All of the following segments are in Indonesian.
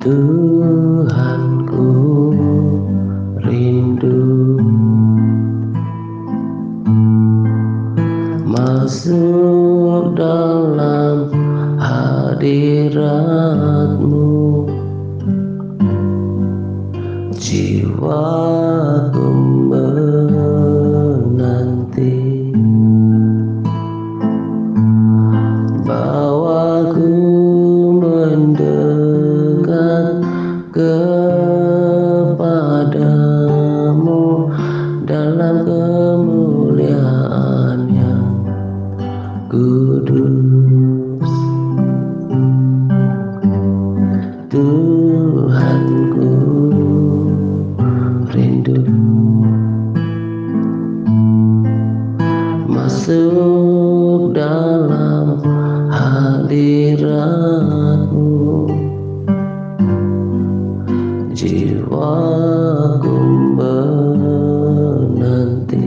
Tuhanku, rindu masuk dalam hadirat-Mu. Jiwaku menanti, bawaku mendekat kepadamu dalam kemuliaan yang kudus. Tuhanku, rindu masuk dalam hadirat-Mu. Jiwaku menanti,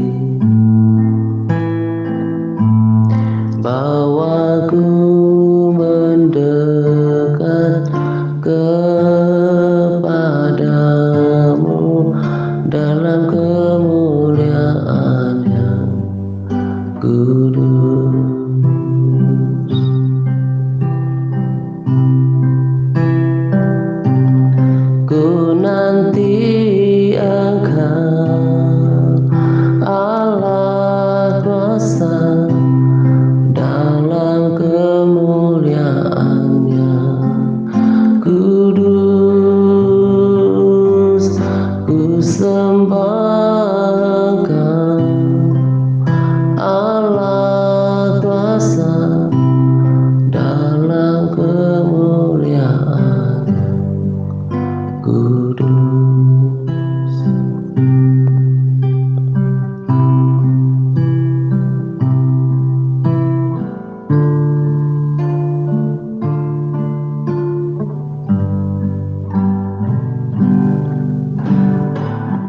bawaku mendekat kepadamu dalam kemuliaan yang kudus. Ku nanti Engkau, Allah kuasa, dalam kemuliaan yang kudus. Ku sembah Engkau, Allah kuasa, dalam kemuliaan kudus.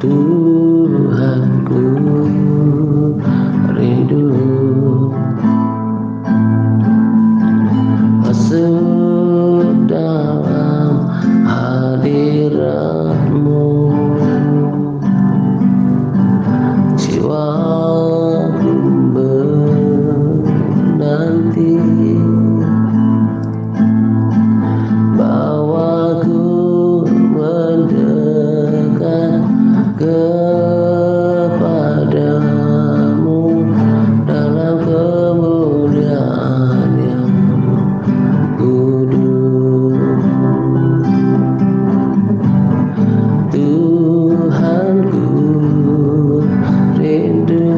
Tuhanku, rindu masuk dalam hadirat-Mu. Jiwaku menanti, bawaku mendekat kepadamu dalam kemuliaan yang kudus. Tuhanku, rindu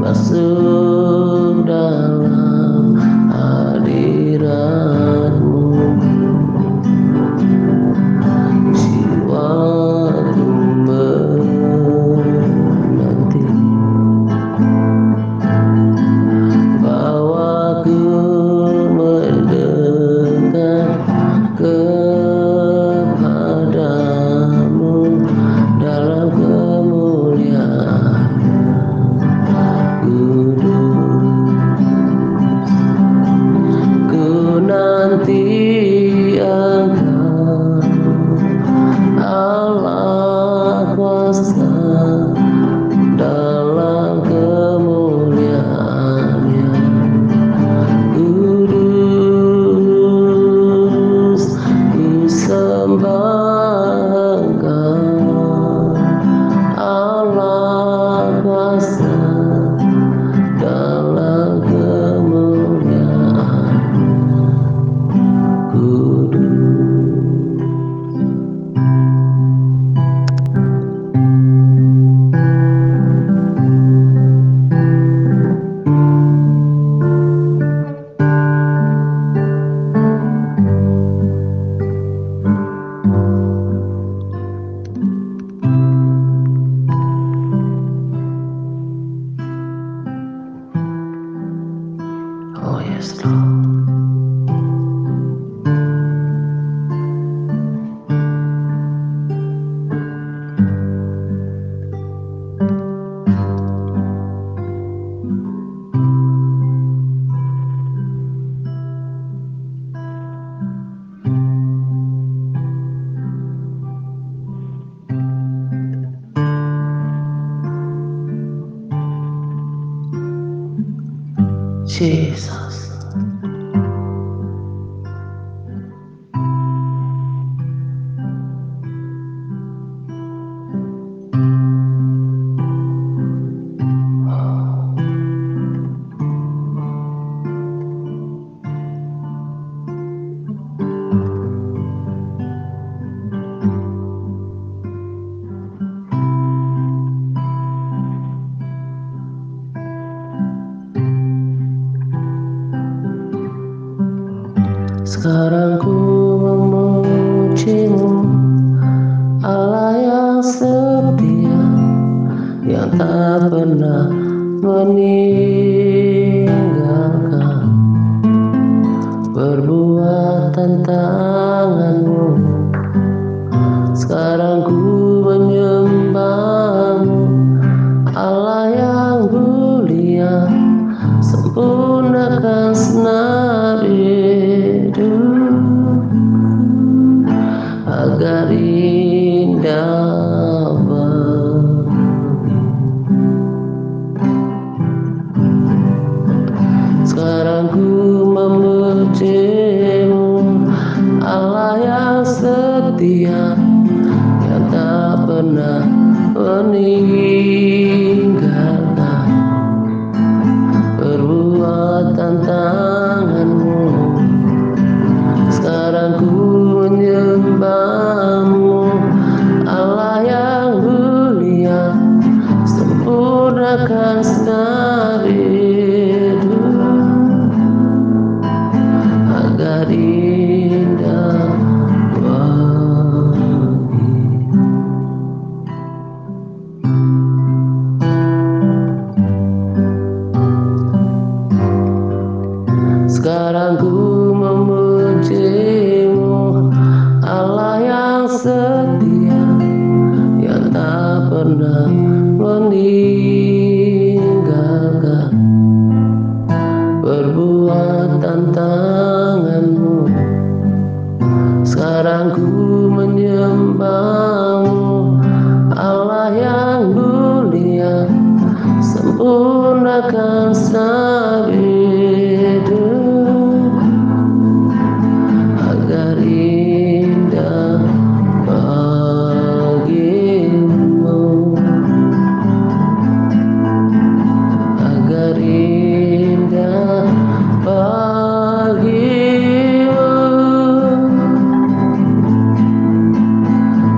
masuk dalam hadirat-Mu. Jiwaku menanti, bawaku mendekat kepadamu dalam kemuliaan kudus. Ku nanti Engkau, Allah kuasa, dalam kemuliaan yang kudus. Ku sembah Engkau, Allah kuasa, dalam kemuliaan kudus. Oh yes, Lord. Jesus. Sekarang ku memujimu, Allah yang setia, yang tak pernah meninggalkan perbuatan tanganmu. Sekarang ku menyembahmu, Allah yang mulia, sempurnakan segenap hidup agar indah bagi. Sekarang ku memujimu, Allah yang setia, yang tak pernah meninggalkan perbuatan tanganmu. Sekarang ku menyembahmu, Allah yang mulia, sempurnakan segenap hidup agar indah bagi. Sekarang ku memujimu, Allah yang setia, yang tak pernah meninggalkan perbuatan tanganmu. Sekarang ku menyembahmu, Allah yang mulia, sempurnakan segenap hidup agar indah bagimu, agar indah bagimu,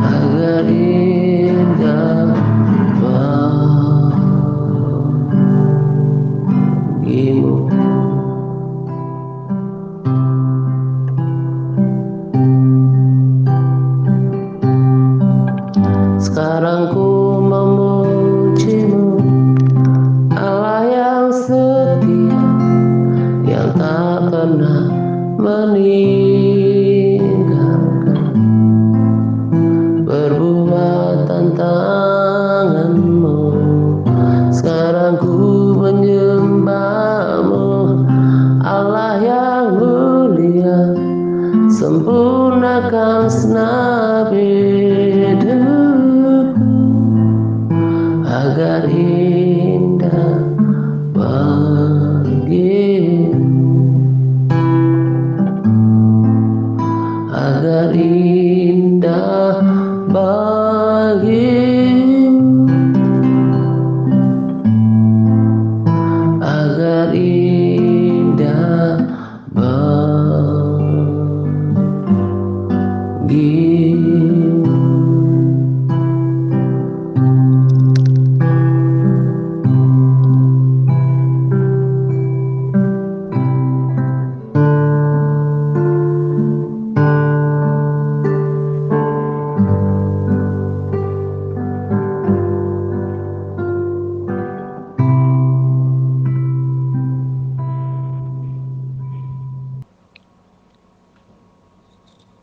agar indah bagimu. Sekarang ku memujimu, Allah yang setia, yang tak pernah meninggalkan perbuatan tanganmu. Sekarang ku menyembahmu, Allah yang mulia, sempurnakan segenap hidup agar indah bagimu, agar indah bagimu, agar indah bagimu.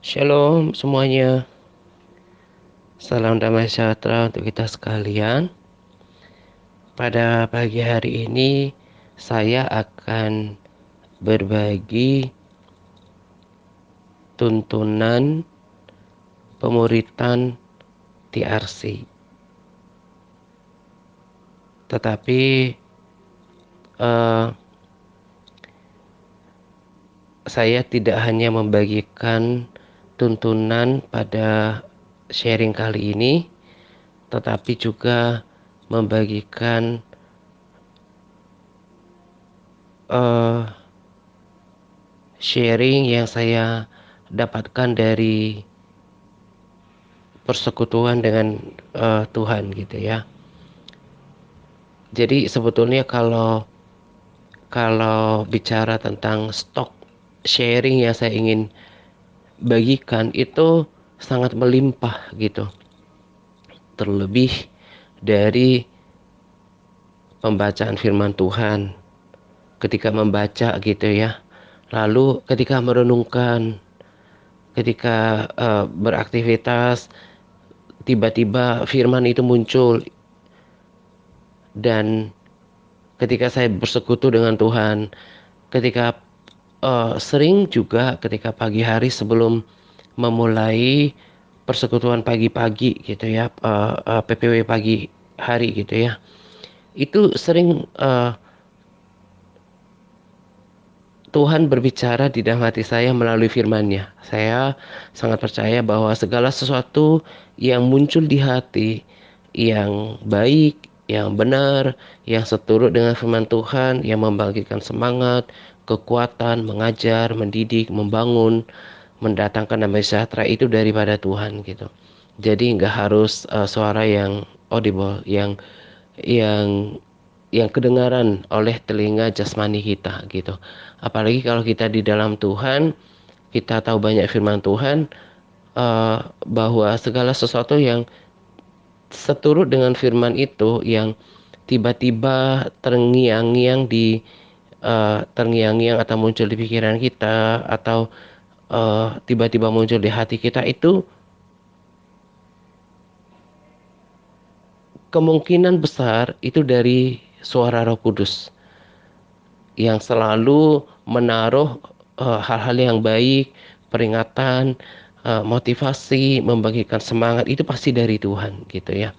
Shalom semuanya. Salam damai sejahtera untuk kita sekalian. Pada pagi hari ini saya akan berbagi tuntunan pemuritan TRC. Tetapi saya tidak hanya membagikan tuntunan pada sharing kali ini, tetapi juga membagikan uh, sharing yang saya dapatkan dari persekutuan dengan Tuhan gitu ya. Jadi sebetulnya kalau kalau bicara tentang stok sharing yang saya ingin bagikan itu sangat melimpah gitu. Terlebih dari pembacaan firman Tuhan, ketika membaca gitu ya. Lalu ketika merenungkan, ketika beraktivitas, tiba-tiba firman itu muncul, dan ketika saya bersekutu dengan Tuhan, ketika sering juga ketika pagi hari sebelum memulai persekutuan pagi-pagi gitu ya, PPW pagi hari gitu ya, itu sering Tuhan berbicara di dalam hati saya melalui firman-Nya. Saya sangat percaya bahwa segala sesuatu yang muncul di hati, yang baik, yang benar, yang seturut dengan firman Tuhan, yang membangkitkan semangat, kekuatan, mengajar, mendidik, membangun, mendatangkan damai sejahtera, itu daripada Tuhan gitu. Jadi nggak harus suara yang audible, yang yang kedengaran oleh telinga jasmani kita gitu. Apalagi kalau kita di dalam Tuhan, kita tahu banyak firman Tuhan, bahwa segala sesuatu yang seturut dengan firman itu, yang tiba-tiba terngiang-ngiang atau muncul di pikiran kita, atau tiba-tiba muncul di hati kita, itu kemungkinan besar itu dari suara Roh Kudus yang selalu menaruh hal-hal yang baik, peringatan, motivasi, membagikan semangat, itu pasti dari Tuhan gitu ya.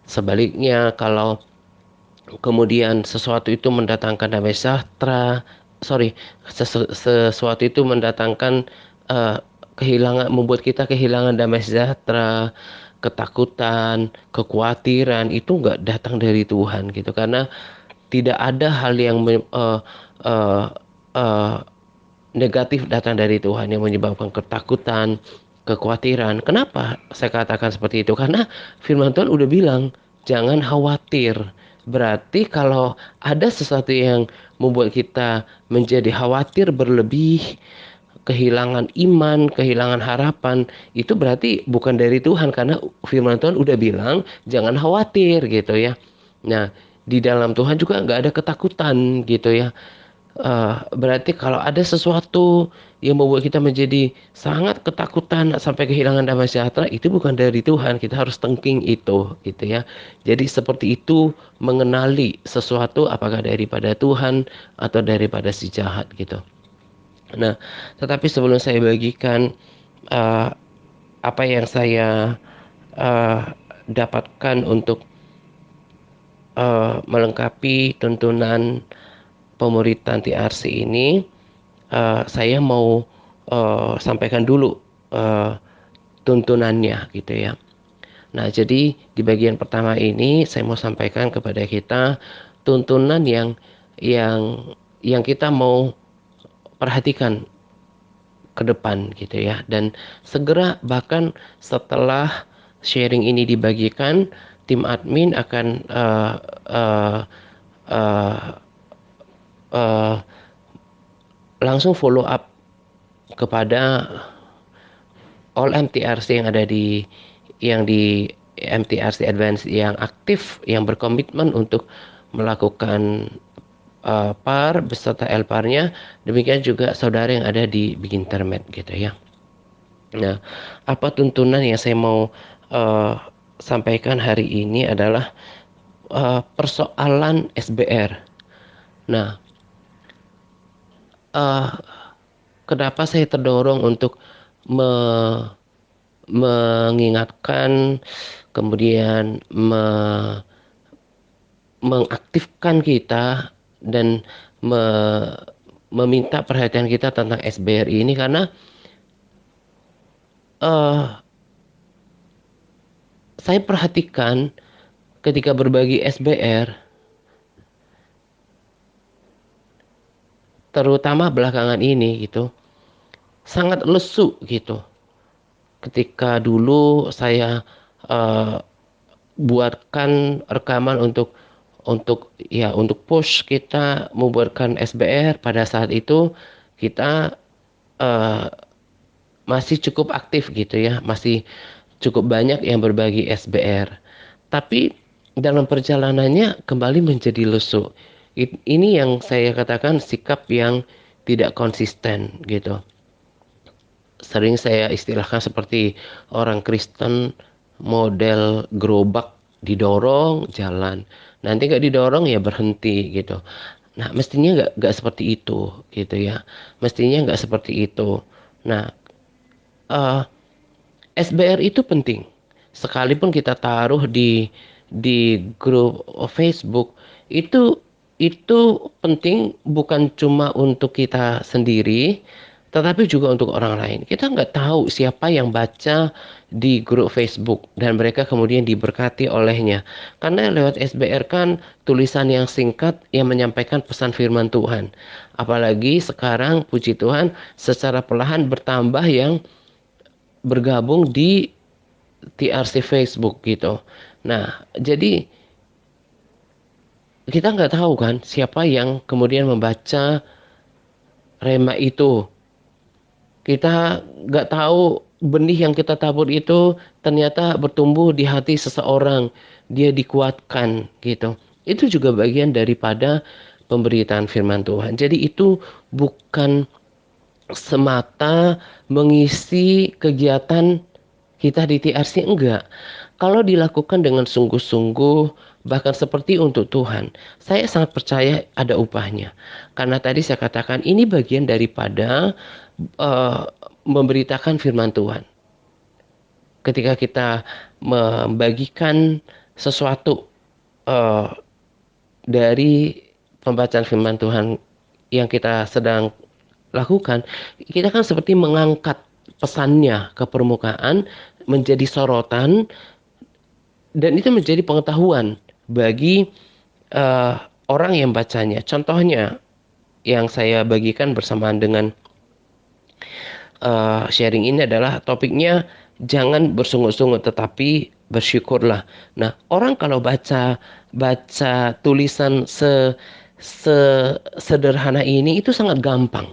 Sebaliknya kalau kemudian sesuatu itu mendatangkan damai sejahtera, sesuatu itu mendatangkan uh, membuat kita kehilangan damai sejahtera, ketakutan, kekhawatiran, itu nggak datang dari Tuhan gitu. Karena tidak ada hal yang uh, uh, negatif datang dari Tuhan yang menyebabkan ketakutan, kekhawatiran. Kenapa saya katakan seperti itu? Karena firman Tuhan udah bilang, jangan khawatir. Berarti kalau ada sesuatu yang membuat kita menjadi khawatir berlebih, kehilangan iman, kehilangan harapan, itu berarti bukan dari Tuhan, karena firman Tuhan udah bilang jangan khawatir gitu ya. Nah, di dalam Tuhan juga nggak ada ketakutan gitu ya. Berarti kalau ada sesuatu yang membuat kita menjadi sangat ketakutan sampai kehilangan damai sejahtera, itu bukan dari Tuhan. Kita harus tengking itu gitu ya. Jadi seperti itu, mengenali sesuatu apakah daripada Tuhan atau daripada si jahat gitu. Nah, tetapi sebelum saya bagikan uh, apa yang saya uh, dapatkan untuk melengkapi tuntunan pemuritan TRC ini, saya mau sampaikan dulu uh, tuntunannya gitu ya. Nah, jadi di bagian pertama ini saya mau sampaikan kepada kita tuntunan yang yang kita mau perhatikan ke depan gitu ya. Dan segera, bahkan setelah sharing ini dibagikan, tim admin akan uh, uh, uh, langsung follow up kepada all MTRC yang di MTRC Advance yang aktif, yang berkomitmen untuk melakukan PAR beserta LPAR-nya. Demikian juga saudara yang ada di Big Internet gitu ya. Nah, apa tuntunan yang saya mau uh, sampaikan hari ini adalah persoalan SBR. Nah, uh, kenapa saya terdorong untuk me mengingatkan, kemudian mengaktifkan kita dan me meminta perhatian kita tentang SBRI ini karena eh saya perhatikan ketika berbagi SBR, terutama belakangan ini gitu, sangat lesu gitu. Ketika dulu saya eh, buatkan rekaman untuk push kita membuatkan SBR, pada saat itu kita eh, masih cukup aktif gitu ya, masih cukup banyak yang berbagi SBR. Tapi dalam perjalanannya kembali menjadi lesu. Ini yang saya katakan sikap yang tidak konsisten gitu. Sering saya istilahkan seperti orang Kristen model gerobak, didorong jalan. Nanti nggak didorong ya berhenti gitu. Nah, mestinya nggak seperti itu gitu ya. Mestinya nggak seperti itu. Nah, eh, SBR itu penting. Sekalipun kita taruh di grup Facebook, itu itu penting bukan cuma untuk kita sendiri, tetapi juga untuk orang lain. Kita nggak tahu siapa yang baca di grup Facebook dan mereka kemudian diberkati olehnya. Karena lewat SBR kan tulisan yang singkat yang menyampaikan pesan firman Tuhan. Apalagi sekarang puji Tuhan secara perlahan bertambah yang bergabung di TRC Facebook gitu. Nah, jadi kita nggak tahu kan siapa yang kemudian membaca rema itu. Kita nggak tahu benih yang kita tabur itu ternyata bertumbuh di hati seseorang. Dia dikuatkan gitu. Itu juga bagian daripada pemberitaan firman Tuhan. Jadi itu bukan semata mengisi kegiatan kita di TRC, enggak. Kalau dilakukan dengan sungguh-sungguh, bahkan seperti untuk Tuhan, saya sangat percaya ada upahnya. Karena tadi saya katakan ini bagian daripada eh, memberitakan firman Tuhan. Ketika kita membagikan sesuatu eh, dari pembacaan firman Tuhan yang kita sedang lakukan, kita kan seperti mengangkat pesannya ke permukaan, menjadi sorotan, dan itu menjadi pengetahuan bagi eh, orang yang bacanya. Contohnya yang saya bagikan bersamaan dengan sharing ini adalah topiknya jangan bersungut-sungut tetapi bersyukurlah. Nah, orang kalau baca baca tulisan sederhana ini itu sangat gampang.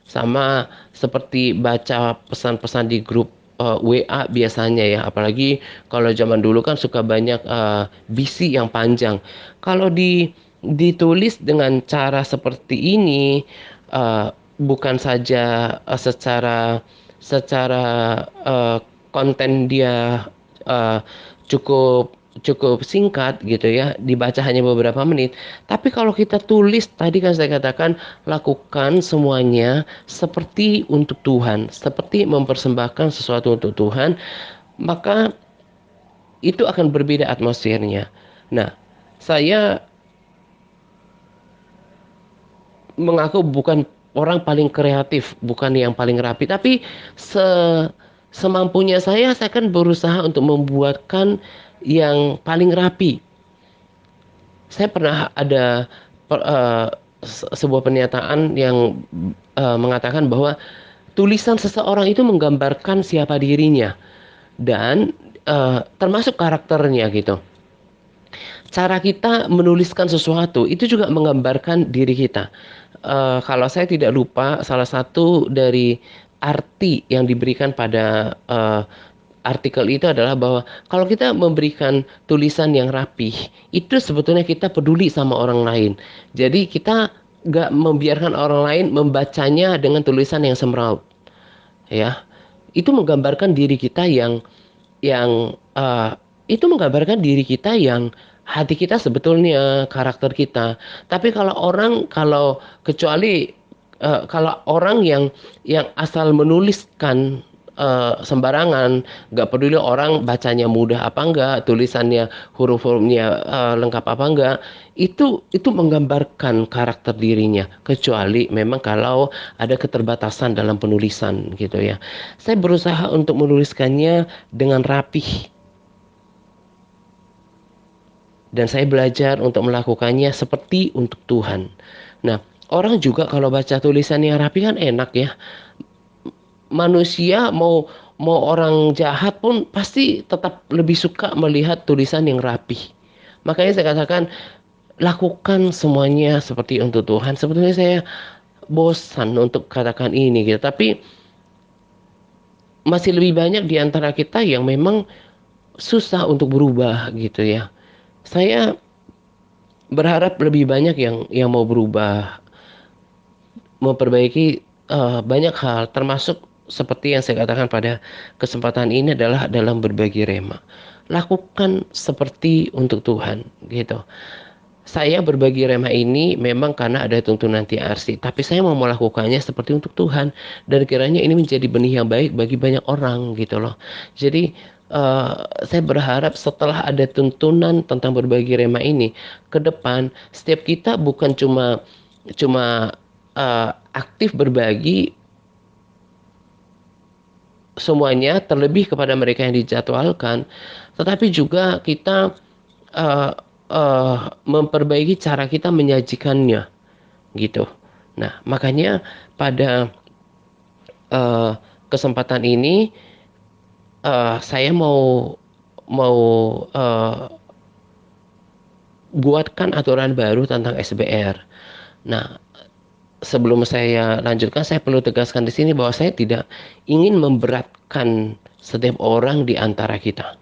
Sama seperti baca pesan-pesan di grup WA biasanya ya, apalagi kalau zaman dulu kan suka banyak bisi yang panjang. Kalau ditulis dengan cara seperti ini, uh, bukan saja secara secara uh, konten dia uh, cukup cukup singkat gitu ya, dibaca hanya beberapa menit. Tapi kalau kita tulis, tadi kan saya katakan, lakukan semuanya seperti untuk Tuhan, seperti mempersembahkan sesuatu untuk Tuhan, maka itu akan berbeda atmosfernya. Nah, saya mengaku bukan orang paling kreatif, bukan yang paling rapi, tapi se semampunya saya kan berusaha untuk membuatkan yang paling rapi. Saya pernah ada sebuah pernyataan yang mengatakan bahwa tulisan seseorang itu menggambarkan siapa dirinya dan termasuk karakternya gitu. Cara kita menuliskan sesuatu itu juga menggambarkan diri kita. Kalau saya tidak lupa, salah satu dari arti yang diberikan pada artikel itu adalah bahwa kalau kita memberikan tulisan yang rapih, itu sebetulnya kita peduli sama orang lain. Jadi kita nggak membiarkan orang lain membacanya dengan tulisan yang semraut, ya. Itu menggambarkan diri kita yang itu menggambarkan diri kita yang hati kita sebetulnya karakter kita. Tapi kecuali kalau orang yang asal menuliskan sembarangan, nggak peduli orang bacanya mudah apa enggak, tulisannya huruf-hurufnya lengkap apa enggak, itu menggambarkan karakter dirinya, kecuali memang kalau ada keterbatasan dalam penulisan gitu ya. Saya berusaha untuk menuliskannya dengan rapih dan saya belajar untuk melakukannya seperti untuk Tuhan. Nah, orang juga kalau baca tulisan yang rapi kan enak ya. Manusia mau mau orang jahat pun pasti tetap lebih suka melihat tulisan yang rapi. Makanya saya katakan lakukan semuanya seperti untuk Tuhan. Sebetulnya saya bosan untuk katakan ini gitu, tapi masih lebih banyak di antara kita yang memang susah untuk berubah gitu ya. Saya berharap lebih banyak yang mau berubah, memperbaiki banyak hal, termasuk seperti yang saya katakan pada kesempatan ini adalah dalam berbagi rema. Lakukan seperti untuk Tuhan, gitu. Saya berbagi rema ini memang karena ada tuntunan TRC, tapi saya mau melakukannya seperti untuk Tuhan dan kiranya ini menjadi benih yang baik bagi banyak orang, gitu loh. Jadi saya berharap setelah ada tuntunan tentang berbagi rema ini, ke depan setiap kita bukan cuma cuma aktif berbagi semuanya terlebih kepada mereka yang dijadwalkan, tetapi juga kita uh, memperbaiki cara kita menyajikannya gitu. Nah, makanya pada uh, kesempatan ini saya mau mau uh, buatkan aturan baru tentang SBR. Nah, sebelum saya lanjutkan, saya perlu tegaskan di sini bahwa saya tidak ingin memberatkan setiap orang di antara kita.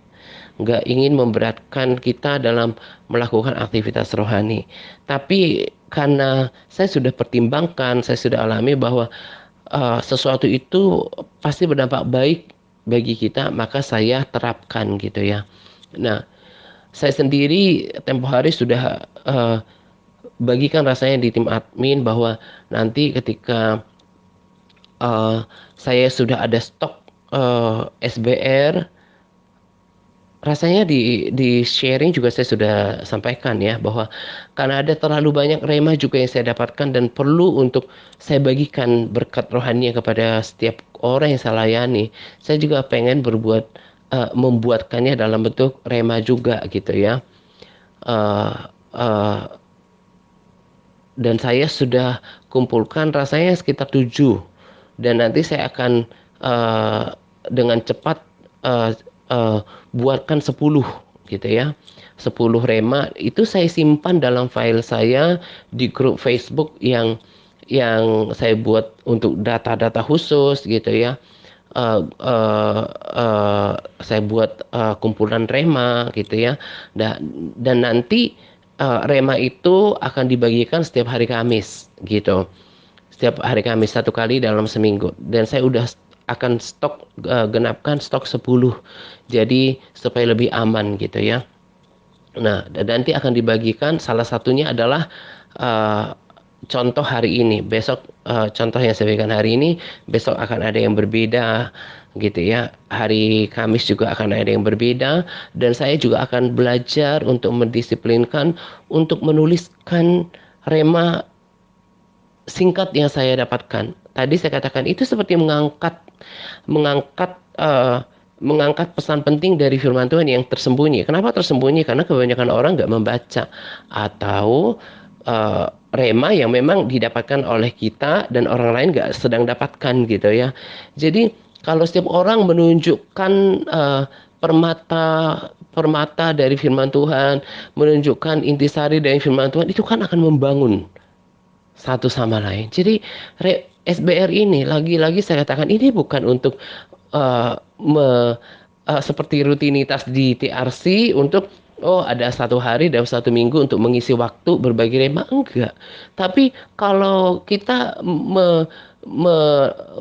Nggak ingin memberatkan kita dalam melakukan aktivitas rohani. Tapi karena saya sudah pertimbangkan, saya sudah alami bahwa sesuatu itu pasti berdampak baik bagi kita, maka saya terapkan gitu ya. Nah, saya sendiri tempo hari sudah bagikan rasanya di tim admin bahwa nanti ketika saya sudah ada stok SBR, rasanya di sharing juga saya sudah sampaikan ya bahwa karena ada terlalu banyak rema juga yang saya dapatkan dan perlu untuk saya bagikan berkat rohani kepada setiap orang yang saya layani. Saya juga pengen membuatkannya dalam bentuk rema juga gitu ya. Uh, uh, dan saya sudah kumpulkan rasanya sekitar 7 dan nanti saya akan uh, dengan cepat uh, uh, buatkan 10 gitu ya, 10 rema itu saya simpan dalam file saya di grup Facebook yang saya buat untuk data-data khusus gitu ya. Saya buat kumpulan rema gitu ya, dan nanti rema itu akan dibagikan setiap hari Kamis gitu, setiap hari Kamis satu kali dalam seminggu, dan saya udah akan genapkan stok 10 jadi supaya lebih aman gitu ya. Nah, dan nanti akan dibagikan, salah satunya adalah uh, contoh hari ini, besok contoh yang saya berikan hari ini, besok akan ada yang berbeda gitu ya. Hari Kamis juga akan ada yang berbeda, dan saya juga akan belajar untuk mendisiplinkan untuk menuliskan rema singkat yang saya dapatkan. Tadi saya katakan itu seperti mengangkat mengangkat pesan penting dari firman Tuhan yang tersembunyi. Kenapa tersembunyi? Karena kebanyakan orang nggak membaca, atau rema yang memang didapatkan oleh kita dan orang lain nggak sedang dapatkan gitu ya. Jadi kalau setiap orang menunjukkan permata permata dari firman Tuhan, menunjukkan intisari dari firman Tuhan, itu kan akan membangun satu sama lain. Jadi SBR ini lagi-lagi saya katakan ini bukan untuk uh, seperti rutinitas di TRC untuk ada satu hari dalam satu minggu untuk mengisi waktu berbagi rema, enggak. Tapi kalau kita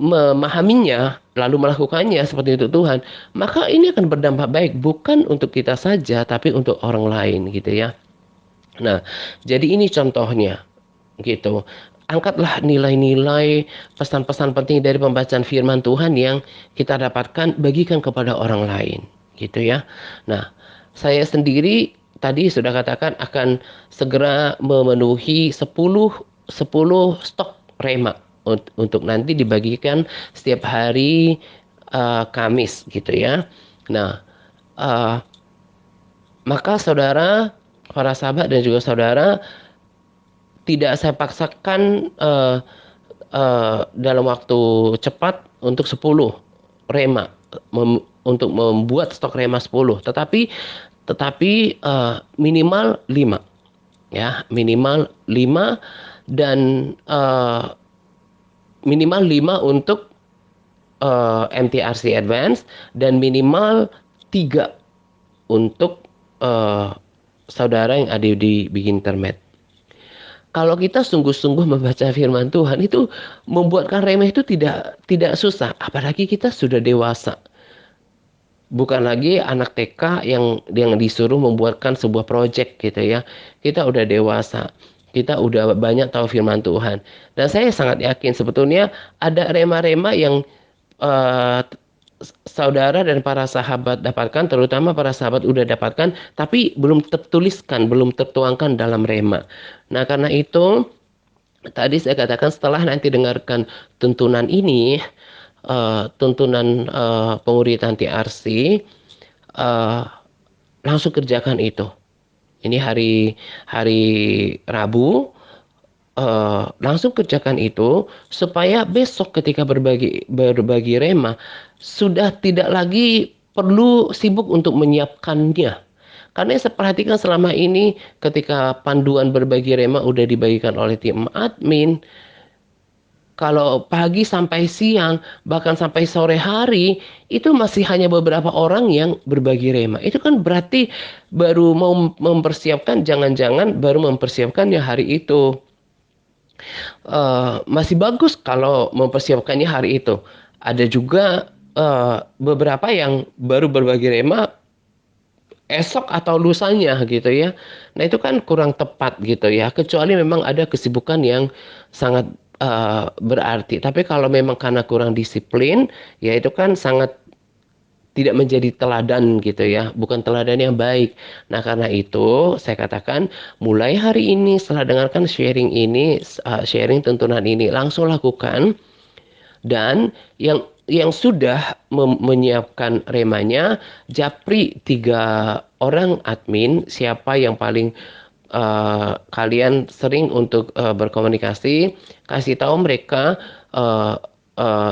memahaminya lalu melakukannya seperti untuk Tuhan, maka ini akan berdampak baik bukan untuk kita saja tapi untuk orang lain gitu ya. Nah, jadi ini contohnya gitu. angkatlah nilai-nilai pesan-pesan penting dari pembacaan firman Tuhan yang kita dapatkan, bagikan kepada orang lain, gitu ya. Nah, saya sendiri tadi sudah katakan akan segera memenuhi 10 stok rema untuk nanti dibagikan setiap hari Kamis, gitu ya. Nah, eh, maka saudara, para sahabat dan juga saudara, tidak saya paksakan dalam waktu cepat untuk 10 rema, untuk membuat stok rema 10, tetapi minimal 5, ya, minimal 5, dan minimal 5 untuk MTRC Advance, dan minimal 3 untuk eh, saudara yang ada di Big Internet. Kalau kita sungguh-sungguh membaca firman Tuhan, itu membuatkan remeh itu tidak susah, apalagi kita sudah dewasa. Bukan lagi anak TK yang disuruh membuatkan sebuah proyek gitu ya. Kita udah dewasa. Kita udah banyak tahu firman Tuhan. Dan saya sangat yakin sebetulnya ada rema-rema yang eh, saudara dan para sahabat dapatkan, terutama para sahabat udah dapatkan, tapi belum tertuliskan, belum tertuangkan dalam rema. Nah, karena itu tadi saya katakan setelah nanti dengarkan tuntunan ini, tuntunan pemuritan TRC, eh, langsung kerjakan itu. Ini hari hari Rabu, langsung kerjakan itu supaya besok ketika berbagi rema sudah tidak lagi perlu sibuk untuk menyiapkannya. Karena saya perhatikan selama ini ketika panduan berbagi rema udah dibagikan oleh tim admin, kalau pagi sampai siang, bahkan sampai sore hari, itu masih hanya beberapa orang yang berbagi rema. Itu kan berarti baru mau mempersiapkan, jangan-jangan baru mempersiapkannya hari itu. Masih bagus kalau mempersiapkannya hari itu. Ada juga beberapa yang baru berbagi rema esok atau lusanya gitu ya. Nah itu kan kurang tepat gitu ya. Kecuali memang ada kesibukan yang sangat berarti. Tapi kalau memang karena kurang disiplin, ya itu kan sangat tidak menjadi teladan gitu ya, bukan teladan yang baik. Nah karena itu saya katakan mulai hari ini setelah dengarkan sharing ini, sharing tuntunan ini, langsung lakukan. Dan yang sudah menyiapkan remanya, japri 3 orang admin, siapa yang paling kalian sering untuk berkomunikasi, kasih tahu mereka, uh,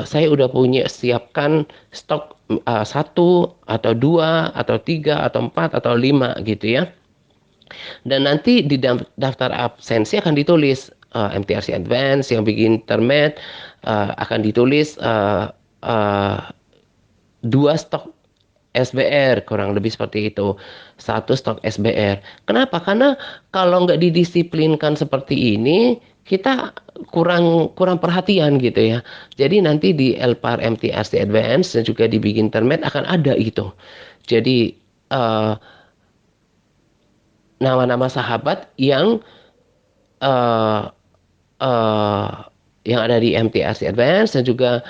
saya udah punya siapkan stok 1 atau 2 atau 3 atau 4 atau 5 gitu ya. Dan nanti di daftar absensi akan ditulis MTRC Advance yang bikin internet, akan ditulis 2 stok SBR, kurang lebih seperti itu. 1 stok SBR. Kenapa? Karena kalau nggak didisiplinkan seperti ini, kita kurang kurang perhatian gitu ya. Jadi nanti di LPAR MTRC Advance dan juga di Big Internet akan ada gitu. Jadi eh, nama-nama sahabat eh, eh, yang ada di MTRC Advance, dan juga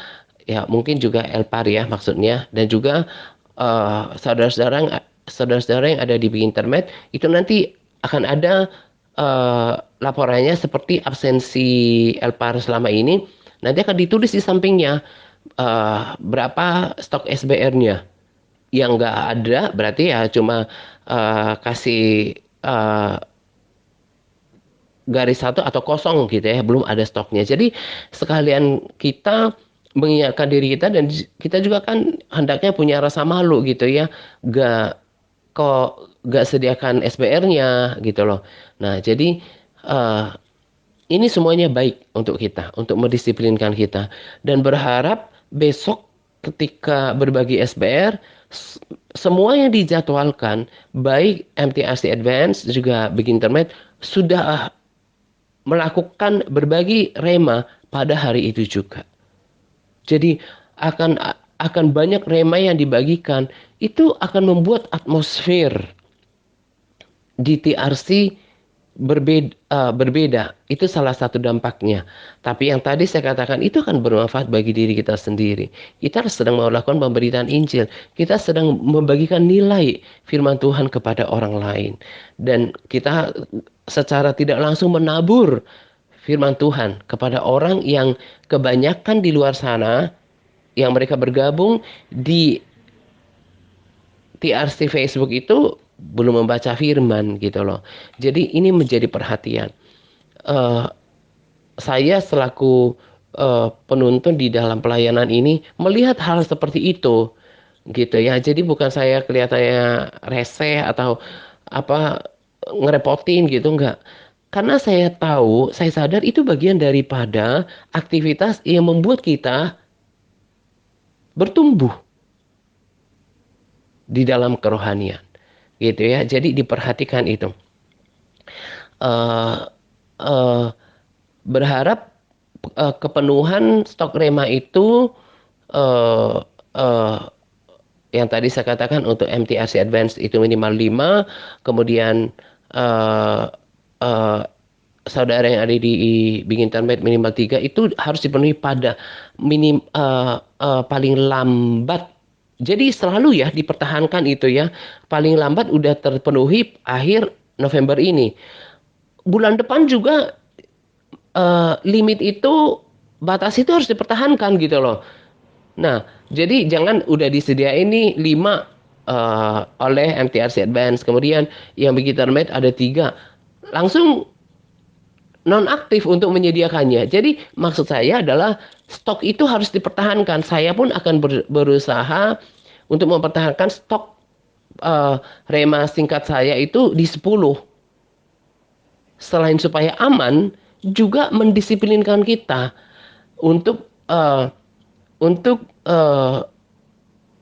ya mungkin juga LPAR ya maksudnya, dan juga saudara-saudara yang ada di internet itu nanti akan ada laporannya seperti absensi LPAR selama ini, nanti akan ditulis di sampingnya berapa stok SBR-nya. Yang nggak ada berarti ya cuma kasih garis satu atau kosong gitu ya, belum ada stoknya. Jadi sekalian kita mengingatkan diri kita, dan kita juga kan hendaknya punya rasa malu gitu ya, gak kok gak sediakan SBR-nya gitu loh. Nah jadi eh, ini semuanya baik untuk kita, untuk mendisiplinkan kita, dan berharap besok ketika berbagi SBR, semua yang dijadwalkan, baik MTRC Advance juga Big Internet, sudah melakukan berbagi rema pada hari itu juga. Jadi akan akan banyak rema yang dibagikan, itu akan membuat atmosfer di TRC berbeda. Itu salah satu dampaknya. Tapi yang tadi saya katakan itu akan bermanfaat bagi diri kita sendiri. Kita sedang melakukan pemberitaan Injil. Kita sedang membagikan nilai firman Tuhan kepada orang lain. Dan kita secara tidak langsung menabur firman Tuhan kepada orang yang kebanyakan di luar sana, yang mereka bergabung di TRC Facebook itu belum membaca firman gitu loh. Jadi ini menjadi perhatian. Eh, saya selaku penuntun di dalam pelayanan ini melihat hal seperti itu gitu ya. Jadi bukan saya kelihatannya reseh atau apa ngerepotin gitu, enggak. Karena saya tahu, saya sadar itu bagian daripada aktivitas yang membuat kita bertumbuh di dalam kerohanian gitu ya. Jadi diperhatikan itu. eh eh, Berharap kepenuhan stok rema itu eh eh, yang tadi saya katakan untuk MTRC Advance itu minimal 5, kemudian eh eh, saudara yang ada di Big Internet minimal 3 itu harus dipenuhi pada paling lambat. Jadi selalu ya dipertahankan itu ya. Paling lambat udah terpenuhi akhir November ini. Bulan depan juga limit itu, batas itu harus dipertahankan gitu loh. Nah, jadi jangan udah disediain nih 5 oleh MTRC Advance, kemudian yang begitu termate ada 3, langsung nonaktif untuk menyediakannya. Jadi maksud saya adalah stok itu harus dipertahankan. Saya pun akan berusaha untuk mempertahankan stok rema singkat saya itu di 10. Selain supaya aman, juga mendisiplinkan kita untuk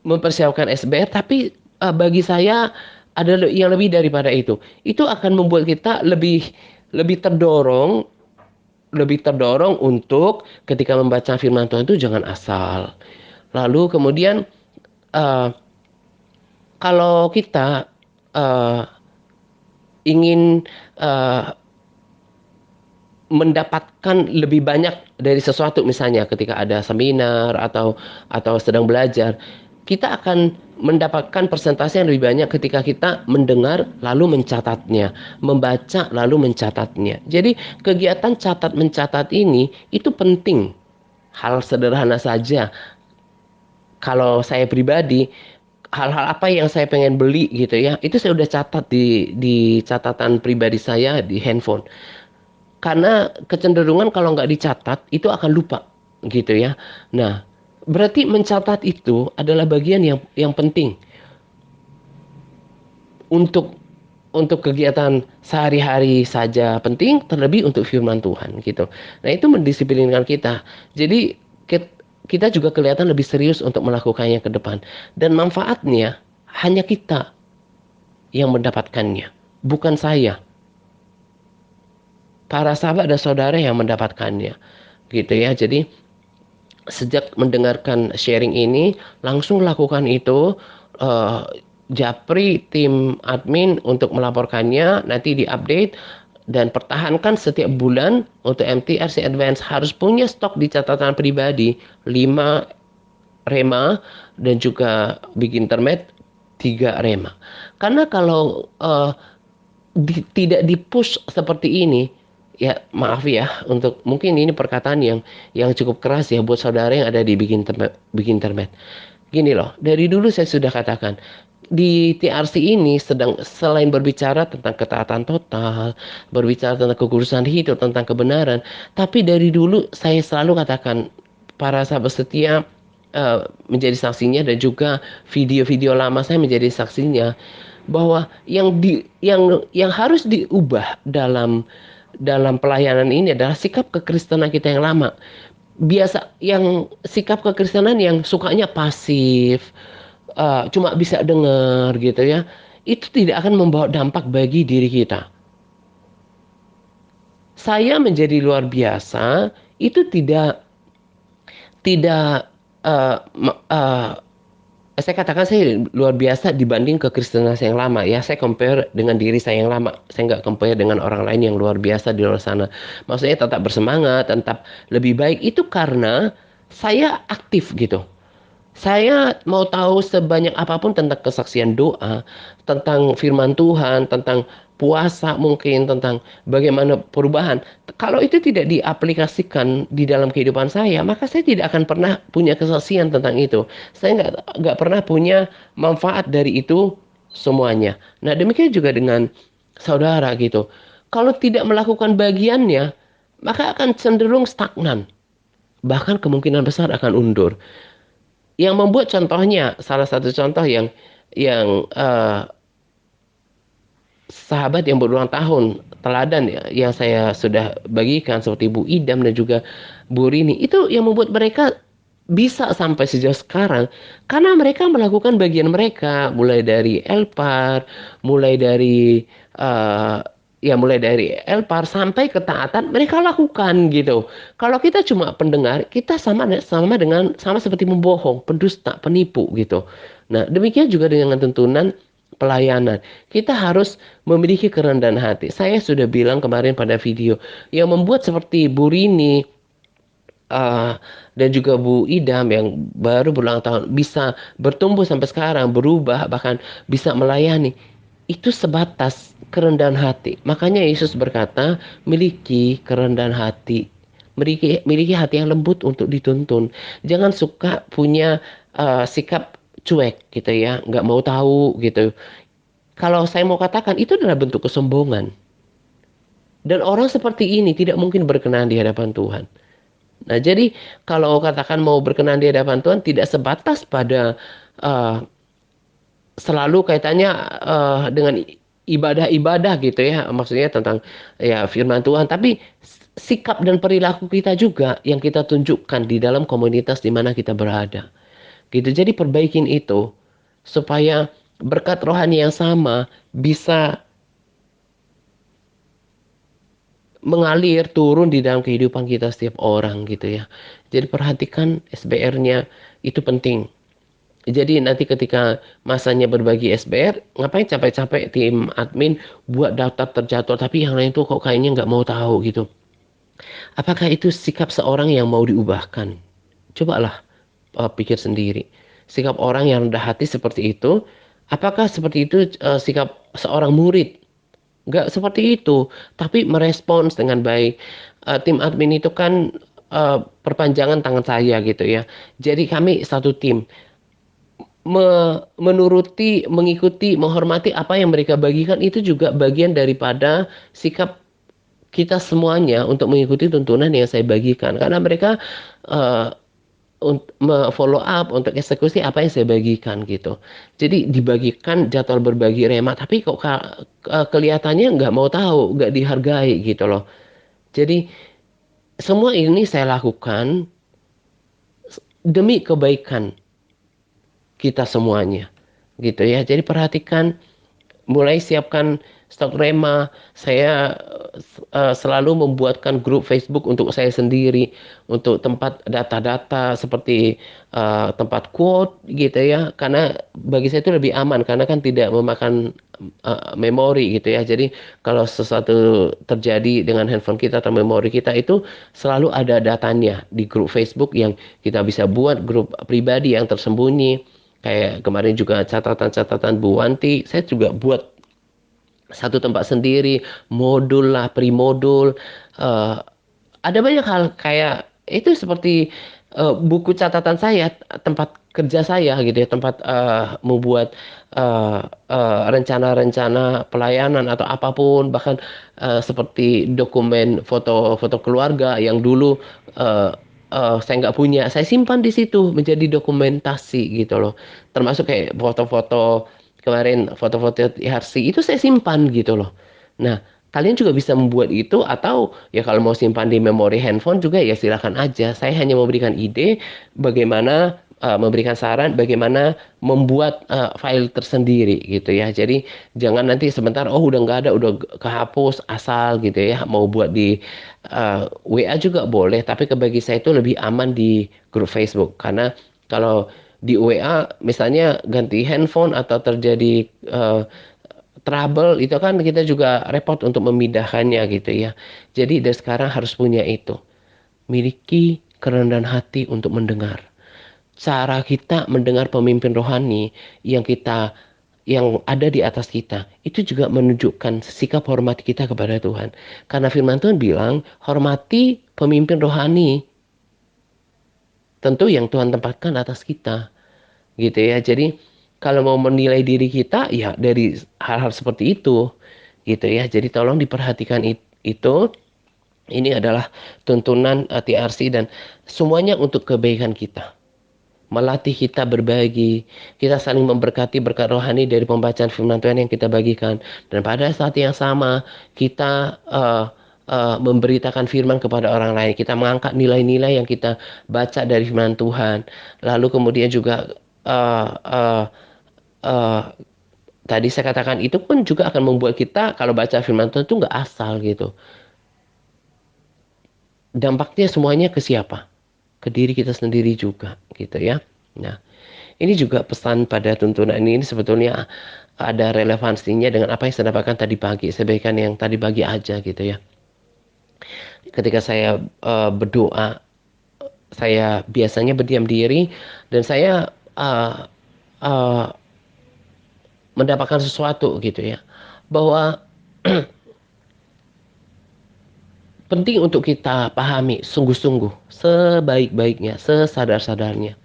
mempersiapkan SBR, tapi bagi saya ada yang lebih daripada itu. Itu akan membuat kita lebih lebih terdorong lebih terdorong untuk ketika membaca firman Tuhan itu jangan asal. Lalu kemudian eh, kalau kita eh, ingin eh, mendapatkan lebih banyak dari sesuatu, misalnya ketika ada seminar atau sedang belajar, kita akan mendapatkan persentase yang lebih banyak ketika kita mendengar lalu mencatatnya, membaca lalu mencatatnya. Jadi kegiatan catat mencatat ini itu penting. Hal sederhana saja. Kalau saya pribadi, hal-hal apa yang saya pengen beli gitu ya, itu saya udah catat di catatan pribadi saya di handphone. Karena kecenderungan kalau nggak dicatat itu akan lupa gitu ya. Nah, berarti mencatat itu adalah bagian yang penting untuk kegiatan sehari-hari saja penting, terlebih untuk firman Tuhan gitu. Nah, itu mendisiplinkan kita. Jadi kita juga kelihatan lebih serius untuk melakukannya ke depan. Dan manfaatnya hanya kita yang mendapatkannya, bukan saya. Para sahabat dan saudara yang mendapatkannya. Gitu ya. Jadi sejak mendengarkan sharing ini langsung lakukan itu. eh, Japri tim admin untuk melaporkannya, nanti diupdate dan pertahankan setiap bulan. Untuk MTRC Advance harus punya stok di catatan pribadi 5 rema, dan juga Big Internet 3 rema. Karena kalau tidak dipush seperti ini, ya maaf ya, untuk mungkin ini perkataan yang cukup keras ya buat saudara yang ada di bikin termet. Gini loh, dari dulu saya sudah katakan di TRC ini sedang selain berbicara tentang ketaatan total, berbicara tentang kekudusan hidup, tentang kebenaran, tapi dari dulu saya selalu katakan para sahabat setia menjadi saksinya, dan juga video-video lama saya menjadi saksinya, bahwa yang harus diubah dalam pelayanan ini adalah sikap kekristenan kita yang lama. Biasa yang sikap kekristenan yang sukanya pasif, cuma bisa dengar gitu ya. Itu tidak akan membawa dampak bagi diri kita. Saya menjadi luar biasa itu tidak tidak saya katakan saya luar biasa dibanding kekristenan saya yang lama ya. Saya compare dengan diri saya yang lama. Saya nggak compare dengan orang lain yang luar biasa di luar sana. Maksudnya tetap bersemangat, tetap lebih baik. Itu karena saya aktif gitu. Saya mau tahu sebanyak apapun tentang kesaksian doa, tentang firman Tuhan, tentang puasa mungkin, tentang bagaimana perubahan. Kalau itu tidak diaplikasikan di dalam kehidupan saya, maka saya tidak akan pernah punya kesaksian tentang itu. Saya nggak pernah punya manfaat dari itu semuanya. Nah, demikian juga dengan saudara gitu. Kalau tidak melakukan bagiannya, maka akan cenderung stagnan. Bahkan kemungkinan besar akan undur. Yang membuat contohnya, salah satu contoh yang sahabat yang berulang tahun teladan ya, yang saya sudah bagikan seperti Bu Idam dan juga Bu Rini, itu yang membuat mereka bisa sampai sejauh sekarang karena mereka melakukan bagian mereka, mulai dari Elpar, mulai dari eh, mulai dari Elpar sampai ketaatan mereka lakukan gitu. Kalau kita cuma pendengar, kita sama seperti membohong, pendusta, penipu gitu. Nah, demikian juga dengan tuntunan pelayanan. Kita harus memiliki kerendahan hati. Saya sudah bilang kemarin pada video, yang membuat seperti Bu Rini eh, dan juga Bu Idam yang baru berulang tahun bisa bertumbuh sampai sekarang, berubah, bahkan bisa melayani. Itu sebatas kerendahan hati. Makanya Yesus berkata, miliki kerendahan hati. Miliki hati yang lembut untuk dituntun. Jangan suka punya sikap cuek gitu ya, nggak mau tahu gitu. Kalau saya mau katakan itu adalah bentuk kesombongan. Dan orang seperti ini tidak mungkin berkenan di hadapan Tuhan. Nah, jadi kalau katakan mau berkenan di hadapan Tuhan tidak sebatas pada uh, selalu kaitannya dengan ibadah-ibadah gitu ya, maksudnya tentang ya firman Tuhan, tapi sikap dan perilaku kita juga yang kita tunjukkan di dalam komunitas di mana kita berada. Gitu. Jadi perbaikin itu supaya berkat rohani yang sama bisa mengalir turun di dalam kehidupan kita setiap orang gitu ya. Jadi perhatikan SBR-nya itu penting. Jadi nanti ketika masanya berbagi SBR, ngapain capek-capek tim admin buat daftar terjadwal, tapi yang lain tuh kok kayaknya nggak mau tahu gitu. Apakah itu sikap seorang yang mau diubahkan? Cobalah pikir sendiri. Sikap orang yang rendah hati seperti itu, apakah seperti itu sikap seorang murid? Nggak seperti itu, tapi merespons dengan baik. Tim admin itu kan perpanjangan tangan saya gitu ya. Jadi kami satu tim menuruti, mengikuti, menghormati apa yang mereka bagikan itu juga bagian daripada sikap kita semuanya untuk mengikuti tuntunan yang saya bagikan. Karena mereka uh, untuk follow up, untuk eksekusi apa yang saya bagikan gitu. Jadi dibagikan jadwal berbagi rema, tapi kok kelihatannya nggak mau tahu, nggak dihargai gitu loh. Jadi semua ini saya lakukan demi kebaikan kita semuanya gitu ya. Jadi perhatikan, mulai siapkan stok rema. Saya selalu membuatkan grup Facebook untuk saya sendiri, untuk tempat data-data seperti tempat quote gitu ya. Karena bagi saya itu lebih aman karena kan tidak memakan memori gitu ya. Jadi kalau sesuatu terjadi dengan handphone kita atau memori kita itu selalu ada datanya di grup Facebook yang kita bisa buat grup pribadi yang tersembunyi. Kayak kemarin juga catatan-catatan Bu Wanti, saya juga buat satu tempat sendiri, modul lah, primodul. Eh, ada banyak hal kayak itu seperti buku catatan saya, tempat kerja saya gitu ya, tempat membuat rencana-rencana pelayanan atau apapun, bahkan seperti dokumen foto-foto keluarga yang dulu eh, saya nggak punya, saya simpan di situ menjadi dokumentasi gitu loh. Termasuk kayak foto-foto kemarin, foto-foto IHRC itu saya simpan gitu loh. Nah, kalian juga bisa membuat itu atau ya kalau mau simpan di memori handphone juga ya silakan aja. Saya hanya memberikan ide bagaimana memberikan saran bagaimana membuat file tersendiri gitu ya. Jadi jangan nanti sebentar oh udah nggak ada udah kehapus asal gitu ya. Mau buat di WA juga boleh, tapi bagi saya itu lebih aman di grup Facebook karena kalau di WA misalnya ganti handphone atau terjadi trouble, itu kan kita juga repot untuk memindahkannya gitu ya. Jadi dari sekarang harus punya itu. Miliki kerendahan hati untuk mendengar. Cara kita mendengar pemimpin rohani yang ada di atas kita itu juga menunjukkan sikap hormat kita kepada Tuhan. Karena firman Tuhan bilang, hormati pemimpin rohani tentu yang Tuhan tempatkan atas kita, gitu ya. Jadi kalau mau menilai diri kita ya dari hal-hal seperti itu, gitu ya. Jadi tolong diperhatikan itu. Ini adalah tuntunan TRC dan semuanya untuk kebaikan kita. Melatih kita berbagi, kita saling memberkati berkat rohani dari pembacaan firman Tuhan yang kita bagikan. Dan pada saat yang sama, kita memberitakan firman kepada orang lain. Kita mengangkat nilai-nilai yang kita baca dari firman Tuhan. Lalu kemudian juga uh, uh, uh, tadi saya katakan itu pun juga akan membuat kita kalau baca firman Tuhan itu nggak asal gitu. Dampaknya semuanya ke siapa? Ke diri kita sendiri juga gitu ya. Nah, ini juga pesan pada tuntunan ini sebetulnya ada relevansinya dengan apa yang saya dapatkan tadi pagi. Saya bagikan yang tadi pagi aja gitu ya. Ketika saya berdoa, saya biasanya berdiam diri dan saya uh, uh, mendapatkan sesuatu gitu ya. Bahwa penting untuk kita pahami sungguh-sungguh, sebaik-baiknya, sesadar-sadarnya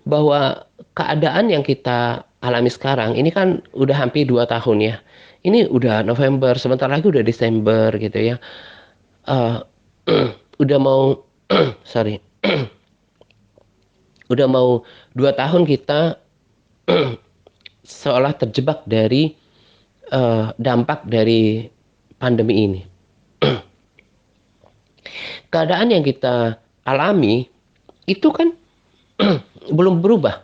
bahwa keadaan yang kita alami sekarang ini kan udah hampir 2 tahun ya. Ini udah November, sebentar lagi udah Desember gitu ya. Eh, udah mau sorry, udah mau 2 tahun kita seolah terjebak dari dampak dari pandemi ini. Keadaan yang kita alami itu kan belum berubah.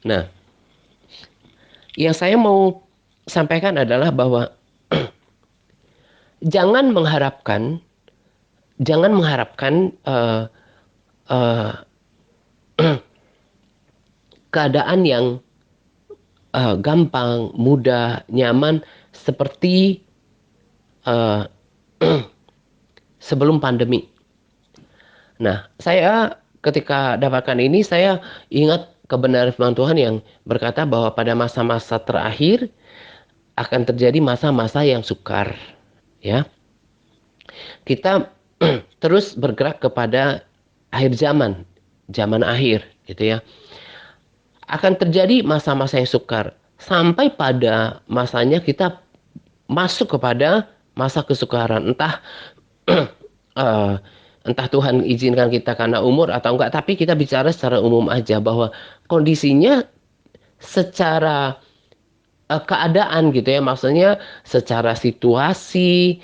Nah, yang saya mau sampaikan adalah bahwa jangan mengharapkan jangan mengharapkan uh, keadaan yang gampang, mudah, nyaman seperti uh, sebelum pandemi. Nah, saya ketika dapatkan ini saya ingat kebenaran firman Tuhan yang berkata bahwa pada masa-masa terakhir akan terjadi masa-masa yang sukar, ya. Kita terus bergerak kepada akhir zaman, zaman akhir, gitu ya. Akan terjadi masa-masa yang sukar sampai pada masanya kita masuk kepada masa kesukaran, uh, entah Tuhan izinkan kita karena umur atau enggak, tapi kita bicara secara umum aja bahwa kondisinya secara keadaan gitu ya, maksudnya secara situasi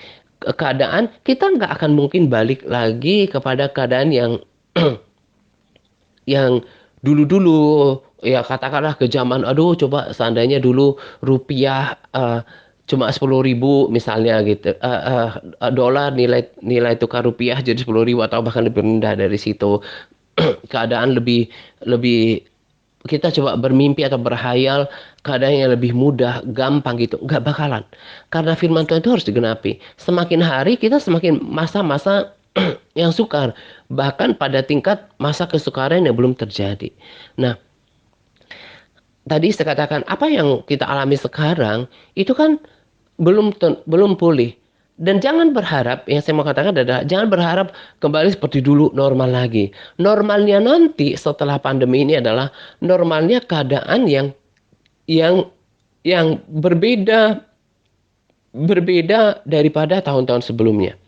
keadaan kita nggak akan mungkin balik lagi kepada keadaan yang dulu-dulu ya, katakanlah ke zaman aduh coba seandainya dulu rupiah cuma 10.000 misalnya gitu, dolar nilai nilai tukar rupiah jadi 10.000 atau bahkan lebih rendah dari situ. Keadaan lebih lebih kita coba bermimpi atau berhayal keadaan yang lebih mudah, gampang gitu. Nggak bakalan. Karena firman Tuhan itu harus digenapi. Semakin hari kita semakin masa-masa yang sukar. Bahkan pada tingkat masa kesukaran yang belum terjadi. Nah, tadi saya katakan apa yang kita alami sekarang itu kan belum pulih. Dan jangan berharap, yang saya mau katakan adalah jangan berharap kembali seperti dulu normal lagi. Normalnya nanti setelah pandemi ini adalah normalnya keadaan yang yang berbeda berbeda daripada tahun-tahun sebelumnya.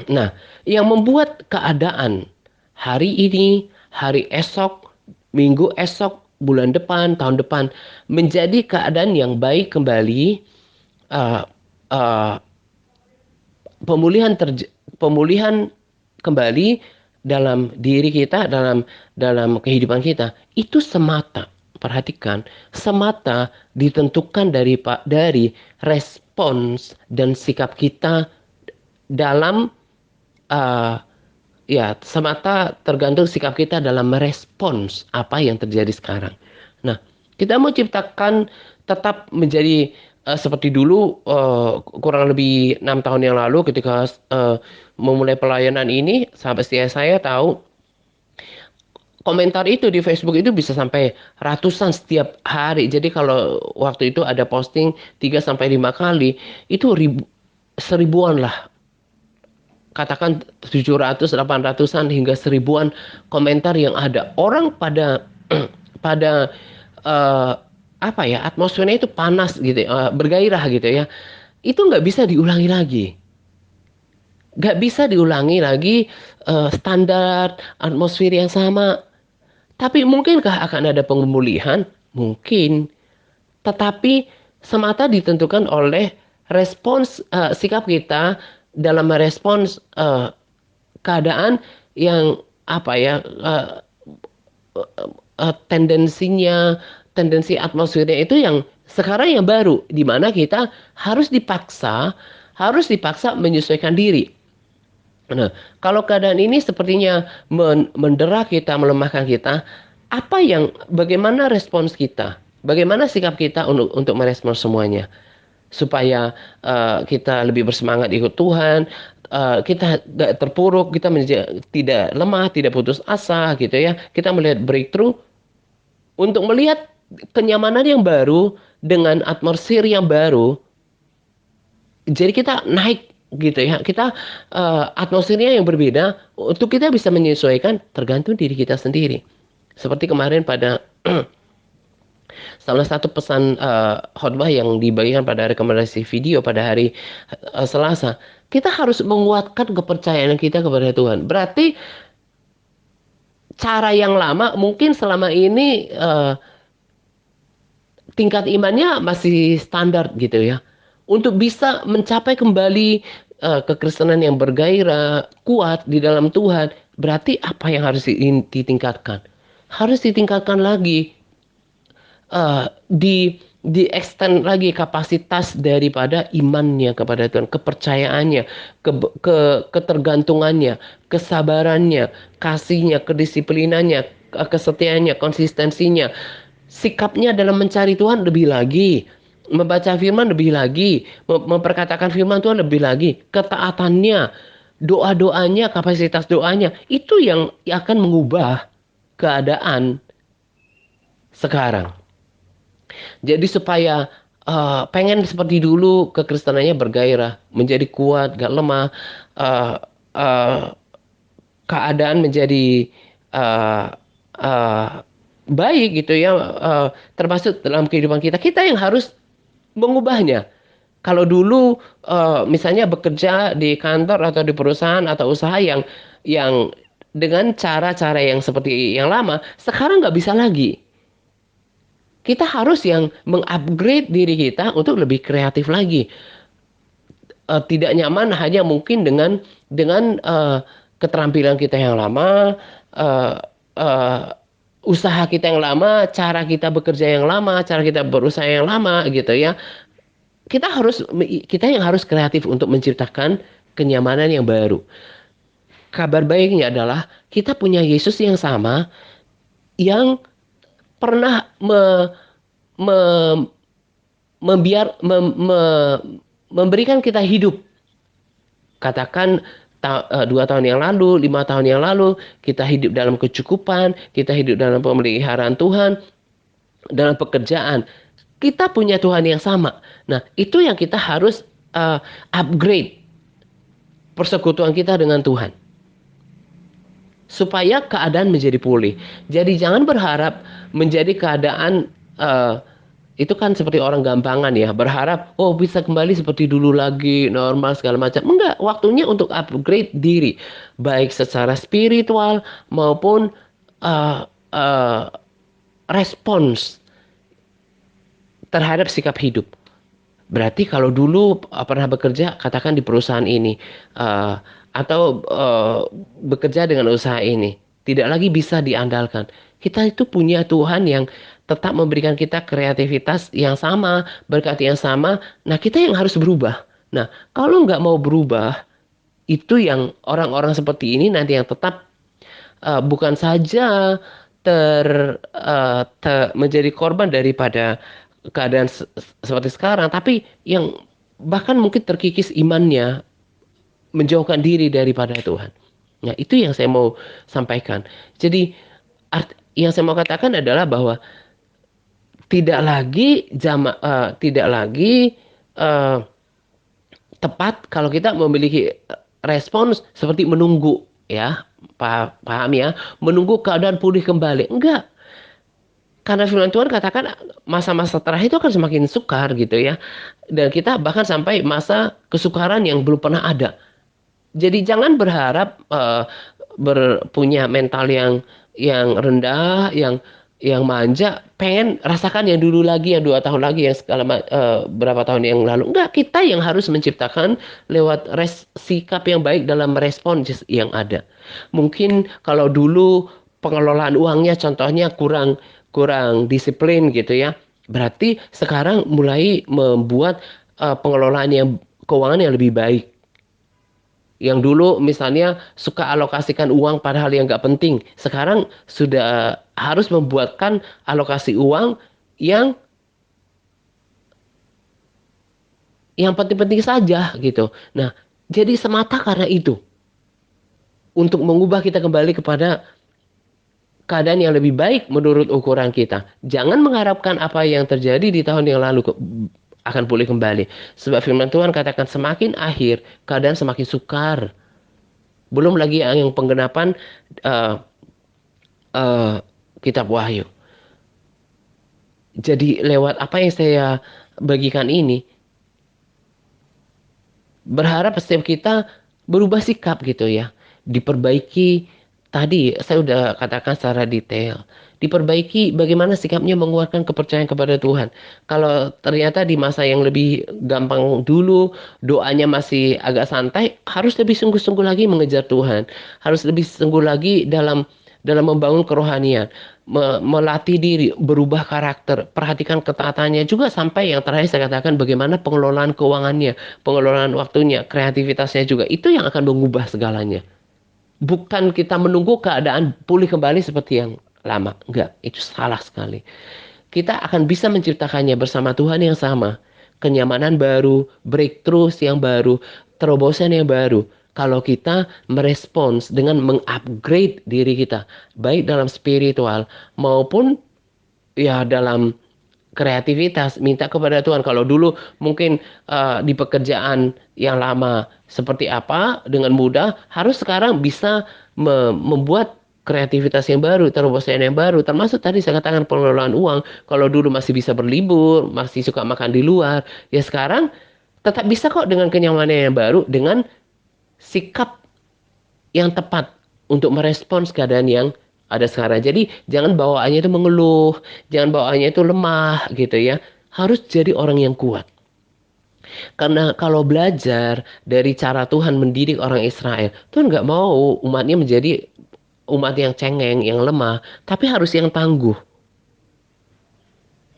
Nah, yang membuat keadaan hari ini, hari esok, minggu esok, bulan depan, tahun depan menjadi keadaan yang baik kembali, uh, uh, pemulihan pemulihan kembali dalam diri kita, dalam dalam kehidupan kita itu semata, perhatikan, semata ditentukan dari respons dan sikap kita dalam uh, ya semata tergantung sikap kita dalam merespons apa yang terjadi sekarang. Nah, kita mau ciptakan tetap menjadi seperti dulu, kurang lebih 6 tahun yang lalu ketika memulai pelayanan ini, sahabat setia saya tahu komentar itu di Facebook itu bisa sampai ratusan setiap hari. Jadi kalau waktu itu ada posting 3 sampai 5 kali, itu seribuan lah. Katakan 700, 800-an hingga seribuan komentar yang ada. Orang pada pada eh, apa ya, atmosfernya itu panas gitu, bergairah gitu ya. Itu nggak bisa diulangi lagi. Nggak bisa diulangi lagi standar atmosfer yang sama. Tapi mungkinkah akan ada pemulihan? Mungkin. Tetapi semata ditentukan oleh respons sikap kita dalam merespons keadaan yang apa ya, tendensinya, tendensi atmosfernya itu yang sekarang yang baru, di mana kita harus dipaksa menyesuaikan diri. Nah, kalau keadaan ini sepertinya mendera kita, melemahkan kita, bagaimana respons kita? Bagaimana sikap kita untuk merespons semuanya? Supaya kita lebih bersemangat ikut Tuhan, kita gak terpuruk, kita tidak lemah, tidak putus asa gitu ya. Kita melihat breakthrough untuk melihat kenyamanan yang baru dengan atmosfer yang baru. Jadi kita naik gitu ya. Kita atmosfernya yang berbeda untuk kita bisa menyesuaikan tergantung diri kita sendiri. Seperti kemarin pada salah satu pesan khotbah yang dibagikan pada rekomendasi video pada hari Selasa, kita harus menguatkan kepercayaan kita kepada Tuhan. Berarti cara yang lama mungkin selama ini tingkat imannya masih standar gitu ya. Untuk bisa mencapai kembali kekristenan yang bergairah, kuat di dalam Tuhan, berarti apa yang harus ditingkatkan? Harus ditingkatkan lagi, di extend lagi kapasitas daripada imannya kepada Tuhan, kepercayaannya, ketergantungannya, kesabarannya, kasihnya, kedisiplinannya, kesetiaannya, konsistensinya, sikapnya dalam mencari Tuhan lebih lagi, membaca firman lebih lagi, memperkatakan firman Tuhan lebih lagi, ketaatannya, doa-doanya, kapasitas doanya, itu yang akan mengubah keadaan sekarang. Jadi supaya pengen seperti dulu kekristenannya bergairah, menjadi kuat, gak lemah, uh, uh, keadaan menjadi uh, uh, baik gitu ya, termasuk dalam kehidupan kita. Kita yang harus mengubahnya. Kalau dulu misalnya bekerja di kantor atau di perusahaan atau usaha yang dengan cara-cara yang seperti yang lama, sekarang nggak bisa lagi. Kita harus yang mengupgrade diri kita untuk lebih kreatif lagi. Tidak nyaman hanya mungkin dengan keterampilan kita yang lama, uh, uh, usaha kita yang lama, cara kita bekerja yang lama, cara kita berusaha yang lama gitu ya. Kita yang harus kreatif untuk menciptakan kenyamanan yang baru. Kabar baiknya adalah kita punya Yesus yang sama, yang pernah me, membiar mem- memberikan kita hidup. Katakan 2 tahun yang lalu, 5 tahun yang lalu, kita hidup dalam kecukupan, kita hidup dalam pemeliharaan Tuhan, dalam pekerjaan. Kita punya Tuhan yang sama. Nah, itu yang kita harus upgrade persekutuan kita dengan Tuhan. Supaya keadaan menjadi pulih. Jadi jangan berharap menjadi keadaan itu kan seperti orang gampangan ya, berharap oh bisa kembali seperti dulu lagi, normal segala macam. Enggak, waktunya untuk upgrade diri, baik secara spiritual maupun uh, uh, respons terhadap sikap hidup. Berarti kalau dulu pernah bekerja, katakan di perusahaan ini, uh, atau bekerja dengan usaha ini, tidak lagi bisa diandalkan. Kita itu punya Tuhan yang tetap memberikan kita kreativitas yang sama, berkat yang sama. Nah, kita yang harus berubah. Nah, kalau nggak mau berubah, Itu yang orang-orang seperti ini nanti yang tetap bukan saja menjadi korban daripada keadaan seperti sekarang, tapi yang bahkan mungkin terkikis imannya, menjauhkan diri daripada Tuhan. Nah, itu yang saya mau sampaikan. Jadi, yang saya mau katakan adalah bahwa tidak lagi eh, tepat kalau kita memiliki respons seperti menunggu, ya. Paham ya? Menunggu keadaan pulih kembali. Enggak. Karena firman Tuhan katakan masa-masa terakhir itu akan semakin sukar gitu ya. Dan kita bahkan sampai masa kesukaran yang belum pernah ada. Jadi jangan berharap punya mental yang rendah, yang manja, pengen rasakan yang dulu lagi, yang 2 tahun lagi, yang berapa tahun yang lalu. Enggak, kita yang harus menciptakan lewat sikap yang baik dalam merespon yang ada. Mungkin kalau dulu pengelolaan uangnya contohnya kurang kurang disiplin gitu ya. Berarti sekarang mulai membuat pengelolaan keuangan yang lebih baik. Yang dulu misalnya suka alokasikan uang pada hal yang nggak penting, sekarang sudah harus membuatkan alokasi uang yang penting-penting saja gitu. Nah, jadi semata karena itu, untuk mengubah kita kembali kepada keadaan yang lebih baik menurut ukuran kita. Jangan mengharapkan apa yang terjadi di tahun yang lalu akan pulih kembali. Sebab firman Tuhan katakan semakin akhir keadaan semakin sukar. Belum lagi yang penggenapan uh, uh, kitab Wahyu. Jadi lewat apa yang saya bagikan ini, berharap setiap kita berubah sikap gitu ya. Diperbaiki, tadi saya udah katakan secara detail. Diperbaiki bagaimana sikapnya menguatkan kepercayaan kepada Tuhan. Kalau ternyata di masa yang lebih gampang dulu, doanya masih agak santai, harus lebih sungguh-sungguh lagi mengejar Tuhan. Harus lebih sungguh lagi dalam membangun kerohanian, melatih diri, berubah karakter, perhatikan ketaatannya juga, sampai yang terakhir saya katakan bagaimana pengelolaan keuangannya, pengelolaan waktunya, kreativitasnya juga. Itu yang akan mengubah segalanya. Bukan kita menunggu keadaan pulih kembali seperti yang lama. Enggak, itu salah sekali. Kita akan bisa menciptakannya bersama Tuhan yang sama. Kenyamanan baru, breakthroughs yang baru, terobosan yang baru. Kalau kita merespons dengan mengupgrade diri kita, baik dalam spiritual maupun ya dalam kreativitas, minta kepada Tuhan. Kalau dulu mungkin di pekerjaan yang lama seperti apa dengan mudah, harus sekarang bisa membuat kreativitas yang baru, terobosan yang baru, termasuk tadi saya katakan pengelolaan uang. Kalau dulu masih bisa berlibur, masih suka makan di luar, ya sekarang tetap bisa kok dengan kenyamanan yang baru, dengan sikap yang tepat untuk merespons keadaan yang ada sekarang. Jadi jangan bawaannya itu mengeluh, jangan bawaannya itu lemah gitu ya. Harus jadi orang yang kuat. Karena kalau belajar dari cara Tuhan mendidik orang Israel, Tuhan nggak mau umatnya menjadi umat yang cengeng, yang lemah, tapi harus yang tangguh.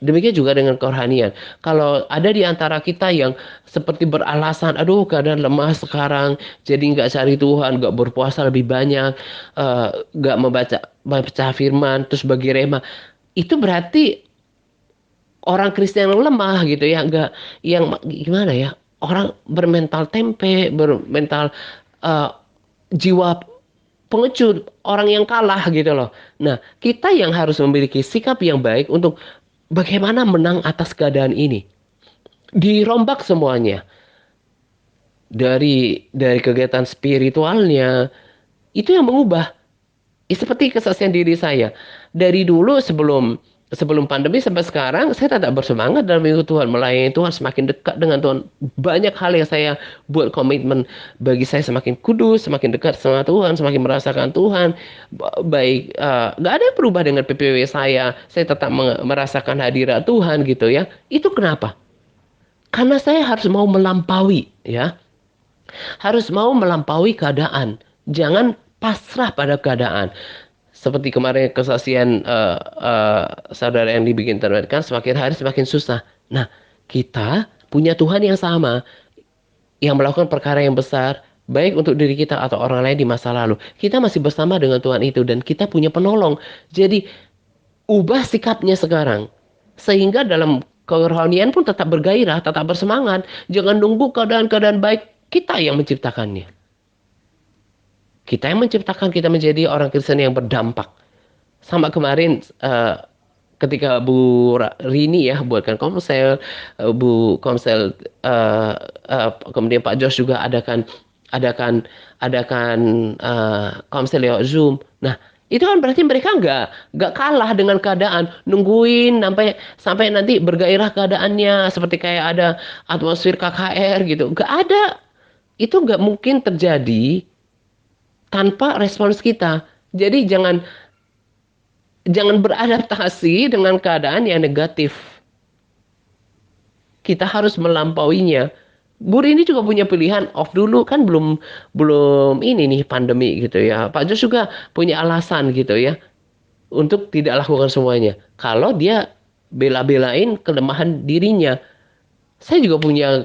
Demikian juga dengan kerohanian. Kalau ada di antara kita yang seperti beralasan, aduh keadaan lemah sekarang, jadi nggak cari Tuhan, nggak berpuasa lebih banyak, nggak membaca firman, terus bagi rema, itu berarti orang Kristen yang lemah gitu ya, nggak, yang gimana ya, orang bermental tempe, bermental eh, jiwa pengecut, orang yang kalah gitu loh. Nah, kita yang harus memiliki sikap yang baik untuk bagaimana menang atas keadaan ini. Dirombak semuanya. Dari kegiatan spiritualnya, itu yang mengubah. Seperti kesaksian diri saya. Dari dulu sebelum sebelum pandemi sampai sekarang, saya tidak bersemangat dalam mengikut Tuhan, melayani Tuhan, semakin dekat dengan Tuhan. Banyak hal yang saya buat komitmen bagi saya semakin kudus, semakin dekat sama Tuhan, semakin merasakan Tuhan. Baik, nggak ada yang berubah dengan PPW saya. Saya tetap merasakan hadirat Tuhan gitu ya. Itu kenapa? Karena saya harus mau melampaui, ya. Harus mau melampaui keadaan. Jangan pasrah pada keadaan. Seperti kemarin kesaksian saudara yang dibikin internet kan, semakin hari semakin susah. Nah, kita punya Tuhan yang sama, yang melakukan perkara yang besar, baik untuk diri kita atau orang lain di masa lalu. Kita masih bersama dengan Tuhan itu dan kita punya penolong. Jadi ubah sikapnya sekarang. Sehingga dalam kerohanian pun tetap bergairah, tetap bersemangat. Jangan nunggu keadaan-keadaan baik, kita yang menciptakannya. Kita yang menciptakan kita menjadi orang Kristen yang berdampak. Sama kemarin ketika Bu Rini ya buatkan komsel, Bu komsel, kemudian Pak Jos juga adakan adakan komsel lewat Zoom. Nah, itu kan berarti mereka nggak kalah dengan keadaan, nungguin sampai sampai nanti bergairah keadaannya seperti kayak ada atmosfer KKR gitu. Nggak ada. Itu nggak mungkin terjadi tanpa respons kita. Jadi jangan jangan beradaptasi dengan keadaan yang negatif. Kita harus melampauinya. Bu Rini juga punya pilihan off dulu kan belum belum ini nih pandemi gitu ya. Pak Jos juga punya alasan gitu ya untuk tidak lakukan semuanya. Kalau dia bela-belain kelemahan dirinya. Saya juga punya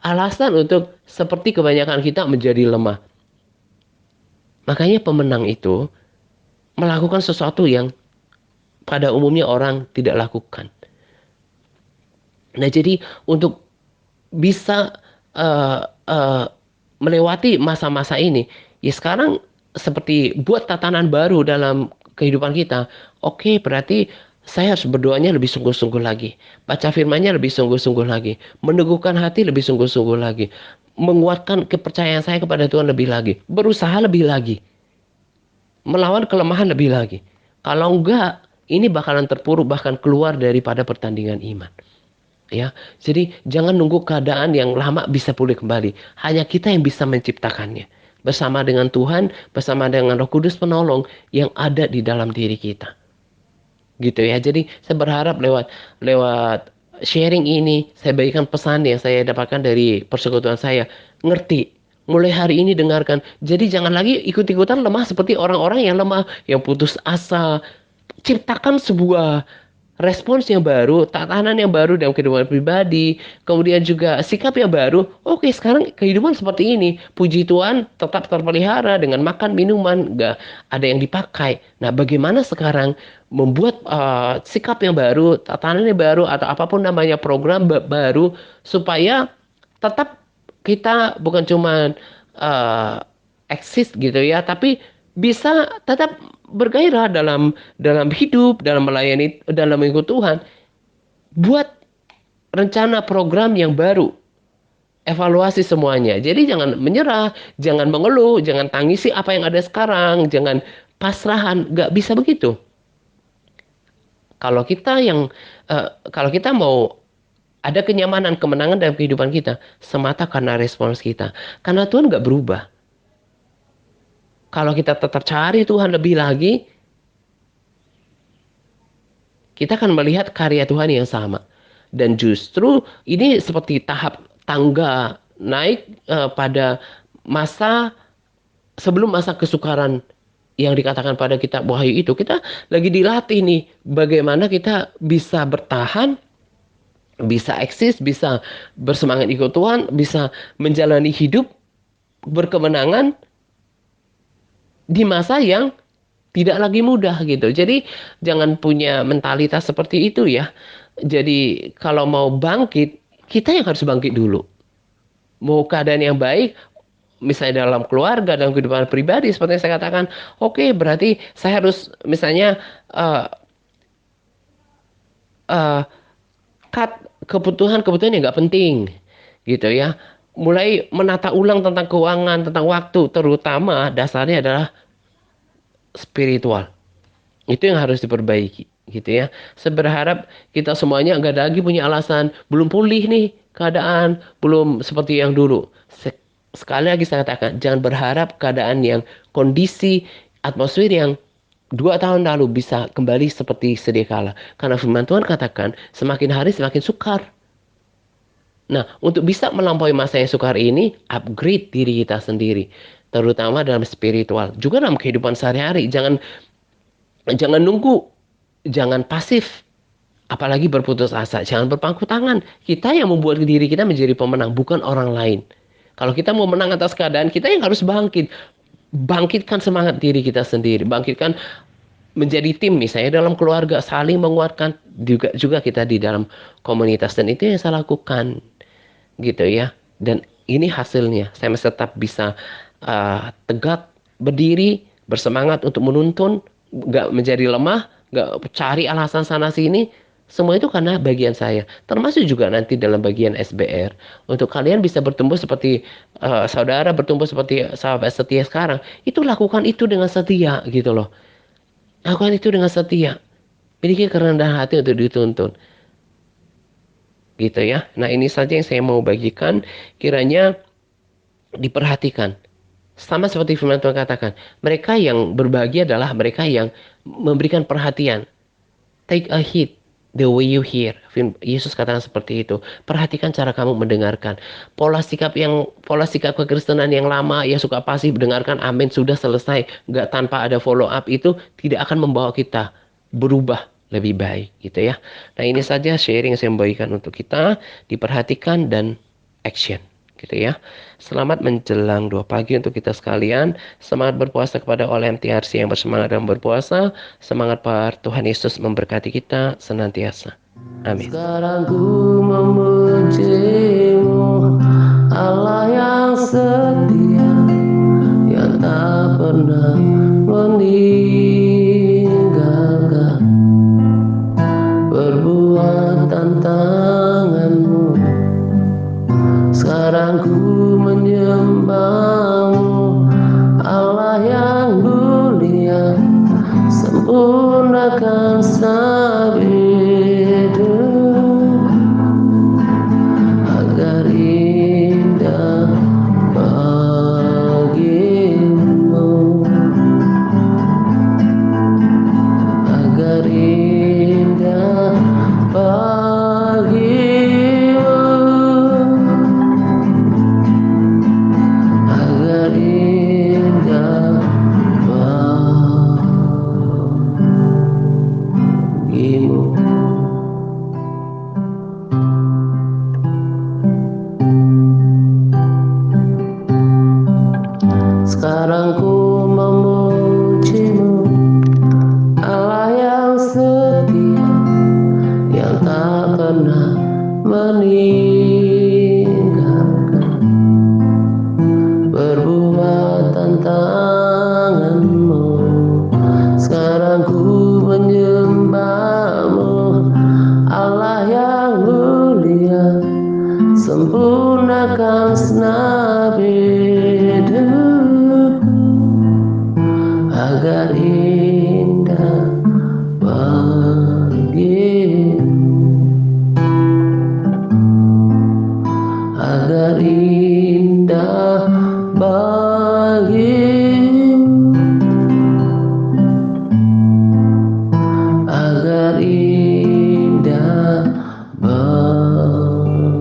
alasan untuk seperti kebanyakan kita menjadi lemah. Makanya pemenang itu melakukan sesuatu yang pada umumnya orang tidak lakukan. Nah, jadi untuk bisa uh, uh, melewati masa-masa ini, ya sekarang seperti buat tatanan baru dalam kehidupan kita. Oke, berarti saya harus berdoanya lebih sungguh-sungguh lagi. Baca firmannya lebih sungguh-sungguh lagi. Meneguhkan hati lebih sungguh-sungguh lagi. Menguatkan kepercayaan saya kepada Tuhan lebih lagi. Berusaha lebih lagi. Melawan kelemahan lebih lagi. Kalau enggak, ini bakalan terpuruk bahkan keluar daripada pertandingan iman. Ya, jadi jangan nunggu keadaan yang lama bisa pulih kembali. Hanya kita yang bisa menciptakannya. Bersama dengan Tuhan, bersama dengan Roh Kudus penolong yang ada di dalam diri kita. Gitu ya. Jadi saya berharap lewat lewat sharing ini saya bagikan pesan yang saya dapatkan dari persekutuan saya. Ngerti. Mulai hari ini dengarkan. Jadi jangan lagi ikut-ikutan lemah seperti orang-orang yang lemah, yang putus asa. Ciptakan sebuah respons yang baru, tatanan yang baru dalam kehidupan pribadi, kemudian juga sikap yang baru. Oke, sekarang kehidupan seperti ini. Puji Tuhan tetap terpelihara dengan makan, minuman, nggak ada yang dipakai. Nah, bagaimana sekarang membuat sikap yang baru, tatanan yang baru, atau apapun namanya program baru, supaya tetap kita bukan cuma uh, eksis gitu ya, tapi bisa tetap bergairah dalam dalam hidup, dalam melayani, dalam mengikut Tuhan. Buat rencana program yang baru, evaluasi semuanya. Jadi jangan menyerah, jangan mengeluh, jangan tangisi apa yang ada sekarang, jangan pasrahan, nggak bisa begitu. Kalau kita yang kalau kita mau ada kenyamanan, kemenangan dalam kehidupan kita, semata karena respons kita. Karena Tuhan nggak berubah. Kalau kita tetap cari Tuhan lebih lagi, kita akan melihat karya Tuhan yang sama. Dan justru ini seperti tahap tangga naik pada masa sebelum masa kesukaran yang dikatakan pada kitab Wahyu itu. Kita lagi dilatih nih bagaimana kita bisa bertahan, bisa eksis, bisa bersemangat ikut Tuhan, bisa menjalani hidup berkemenangan di masa yang tidak lagi mudah gitu. Jadi jangan punya mentalitas seperti itu ya. Jadi kalau mau bangkit, kita yang harus bangkit dulu. Mau keadaan yang baik, misalnya dalam keluarga, dalam kehidupan pribadi, seperti yang saya katakan, oke, berarti saya harus misalnya uh, uh, cut kebutuhan-kebutuhan yang nggak penting, gitu ya. Mulai menata ulang tentang keuangan, tentang waktu, terutama dasarnya adalah spiritual. Itu yang harus diperbaiki, gitu ya. Saya berharap kita semuanya nggak ada lagi punya alasan, belum pulih nih keadaan, belum seperti yang dulu. Sekali lagi saya katakan, jangan berharap keadaan yang kondisi atmosfer yang 2 tahun lalu bisa kembali seperti sedia kala. Karena firman Tuhan katakan, semakin hari semakin sukar. Nah, untuk bisa melampaui masa yang sukar ini, upgrade diri kita sendiri. Terutama dalam spiritual. Juga dalam kehidupan sehari-hari. Jangan jangan nunggu, jangan pasif, apalagi berputus asa, jangan berpangku tangan. Kita yang membuat diri kita menjadi pemenang, bukan orang lain. Kalau kita mau menang atas keadaan, kita yang harus bangkit. Bangkitkan semangat diri kita sendiri, bangkitkan menjadi tim misalnya dalam keluarga saling menguatkan juga kita di dalam komunitas dan itu yang saya lakukan gitu ya. Dan ini hasilnya saya masih tetap bisa tegak berdiri bersemangat untuk menuntun, nggak menjadi lemah, nggak cari alasan sana sini. Semua itu karena bagian saya, termasuk juga nanti dalam bagian SBR. Untuk kalian bisa bertumbuh seperti saudara bertumbuh seperti sahabat setia sekarang, itu lakukan itu dengan setia gitu loh. Lakukan itu dengan setia. Miliki kerendahan hati untuk dituntun. Gitu ya. Nah ini saja yang saya mau bagikan. Kiranya diperhatikan. Sama seperti firman Tuhan katakan. Mereka yang berbahagia adalah mereka yang memberikan perhatian. Take a heed the way you hear. Yesus katakan seperti itu. Perhatikan cara kamu mendengarkan. Pola sikap kekristenan yang lama, yang suka pasif mendengarkan amin sudah selesai, nggak tanpa ada follow up itu tidak akan membawa kita berubah lebih baik gitu ya. Nah ini saja sharing yang saya membagikan untuk kita. Diperhatikan dan action gitu ya. Selamat menjelang 2 pagi untuk kita sekalian. Semangat berpuasa kepada all MTRC yang bersemangat dalam berpuasa. Semangat Tuhan Yesus memberkati kita senantiasa. Amin. Sekarang ku memujimu, Allah yang setia, yang tak pernah meninggalkan perbuatan tanganmu. Sekarang ku menyembahmu, Allah yang mulia, sempurnakan hidup agar indah bagimu, agar indah bagimu. Sekarang ku memujimu, Allah yang setia, yang tak pernah meninggalkan perbuatan tanganmu. Sekarang ku menyembahmu, Allah yang mulia, sempurnakan segenap hidup agar indah bagimu, agar indah bagimu, agar indah bagimu.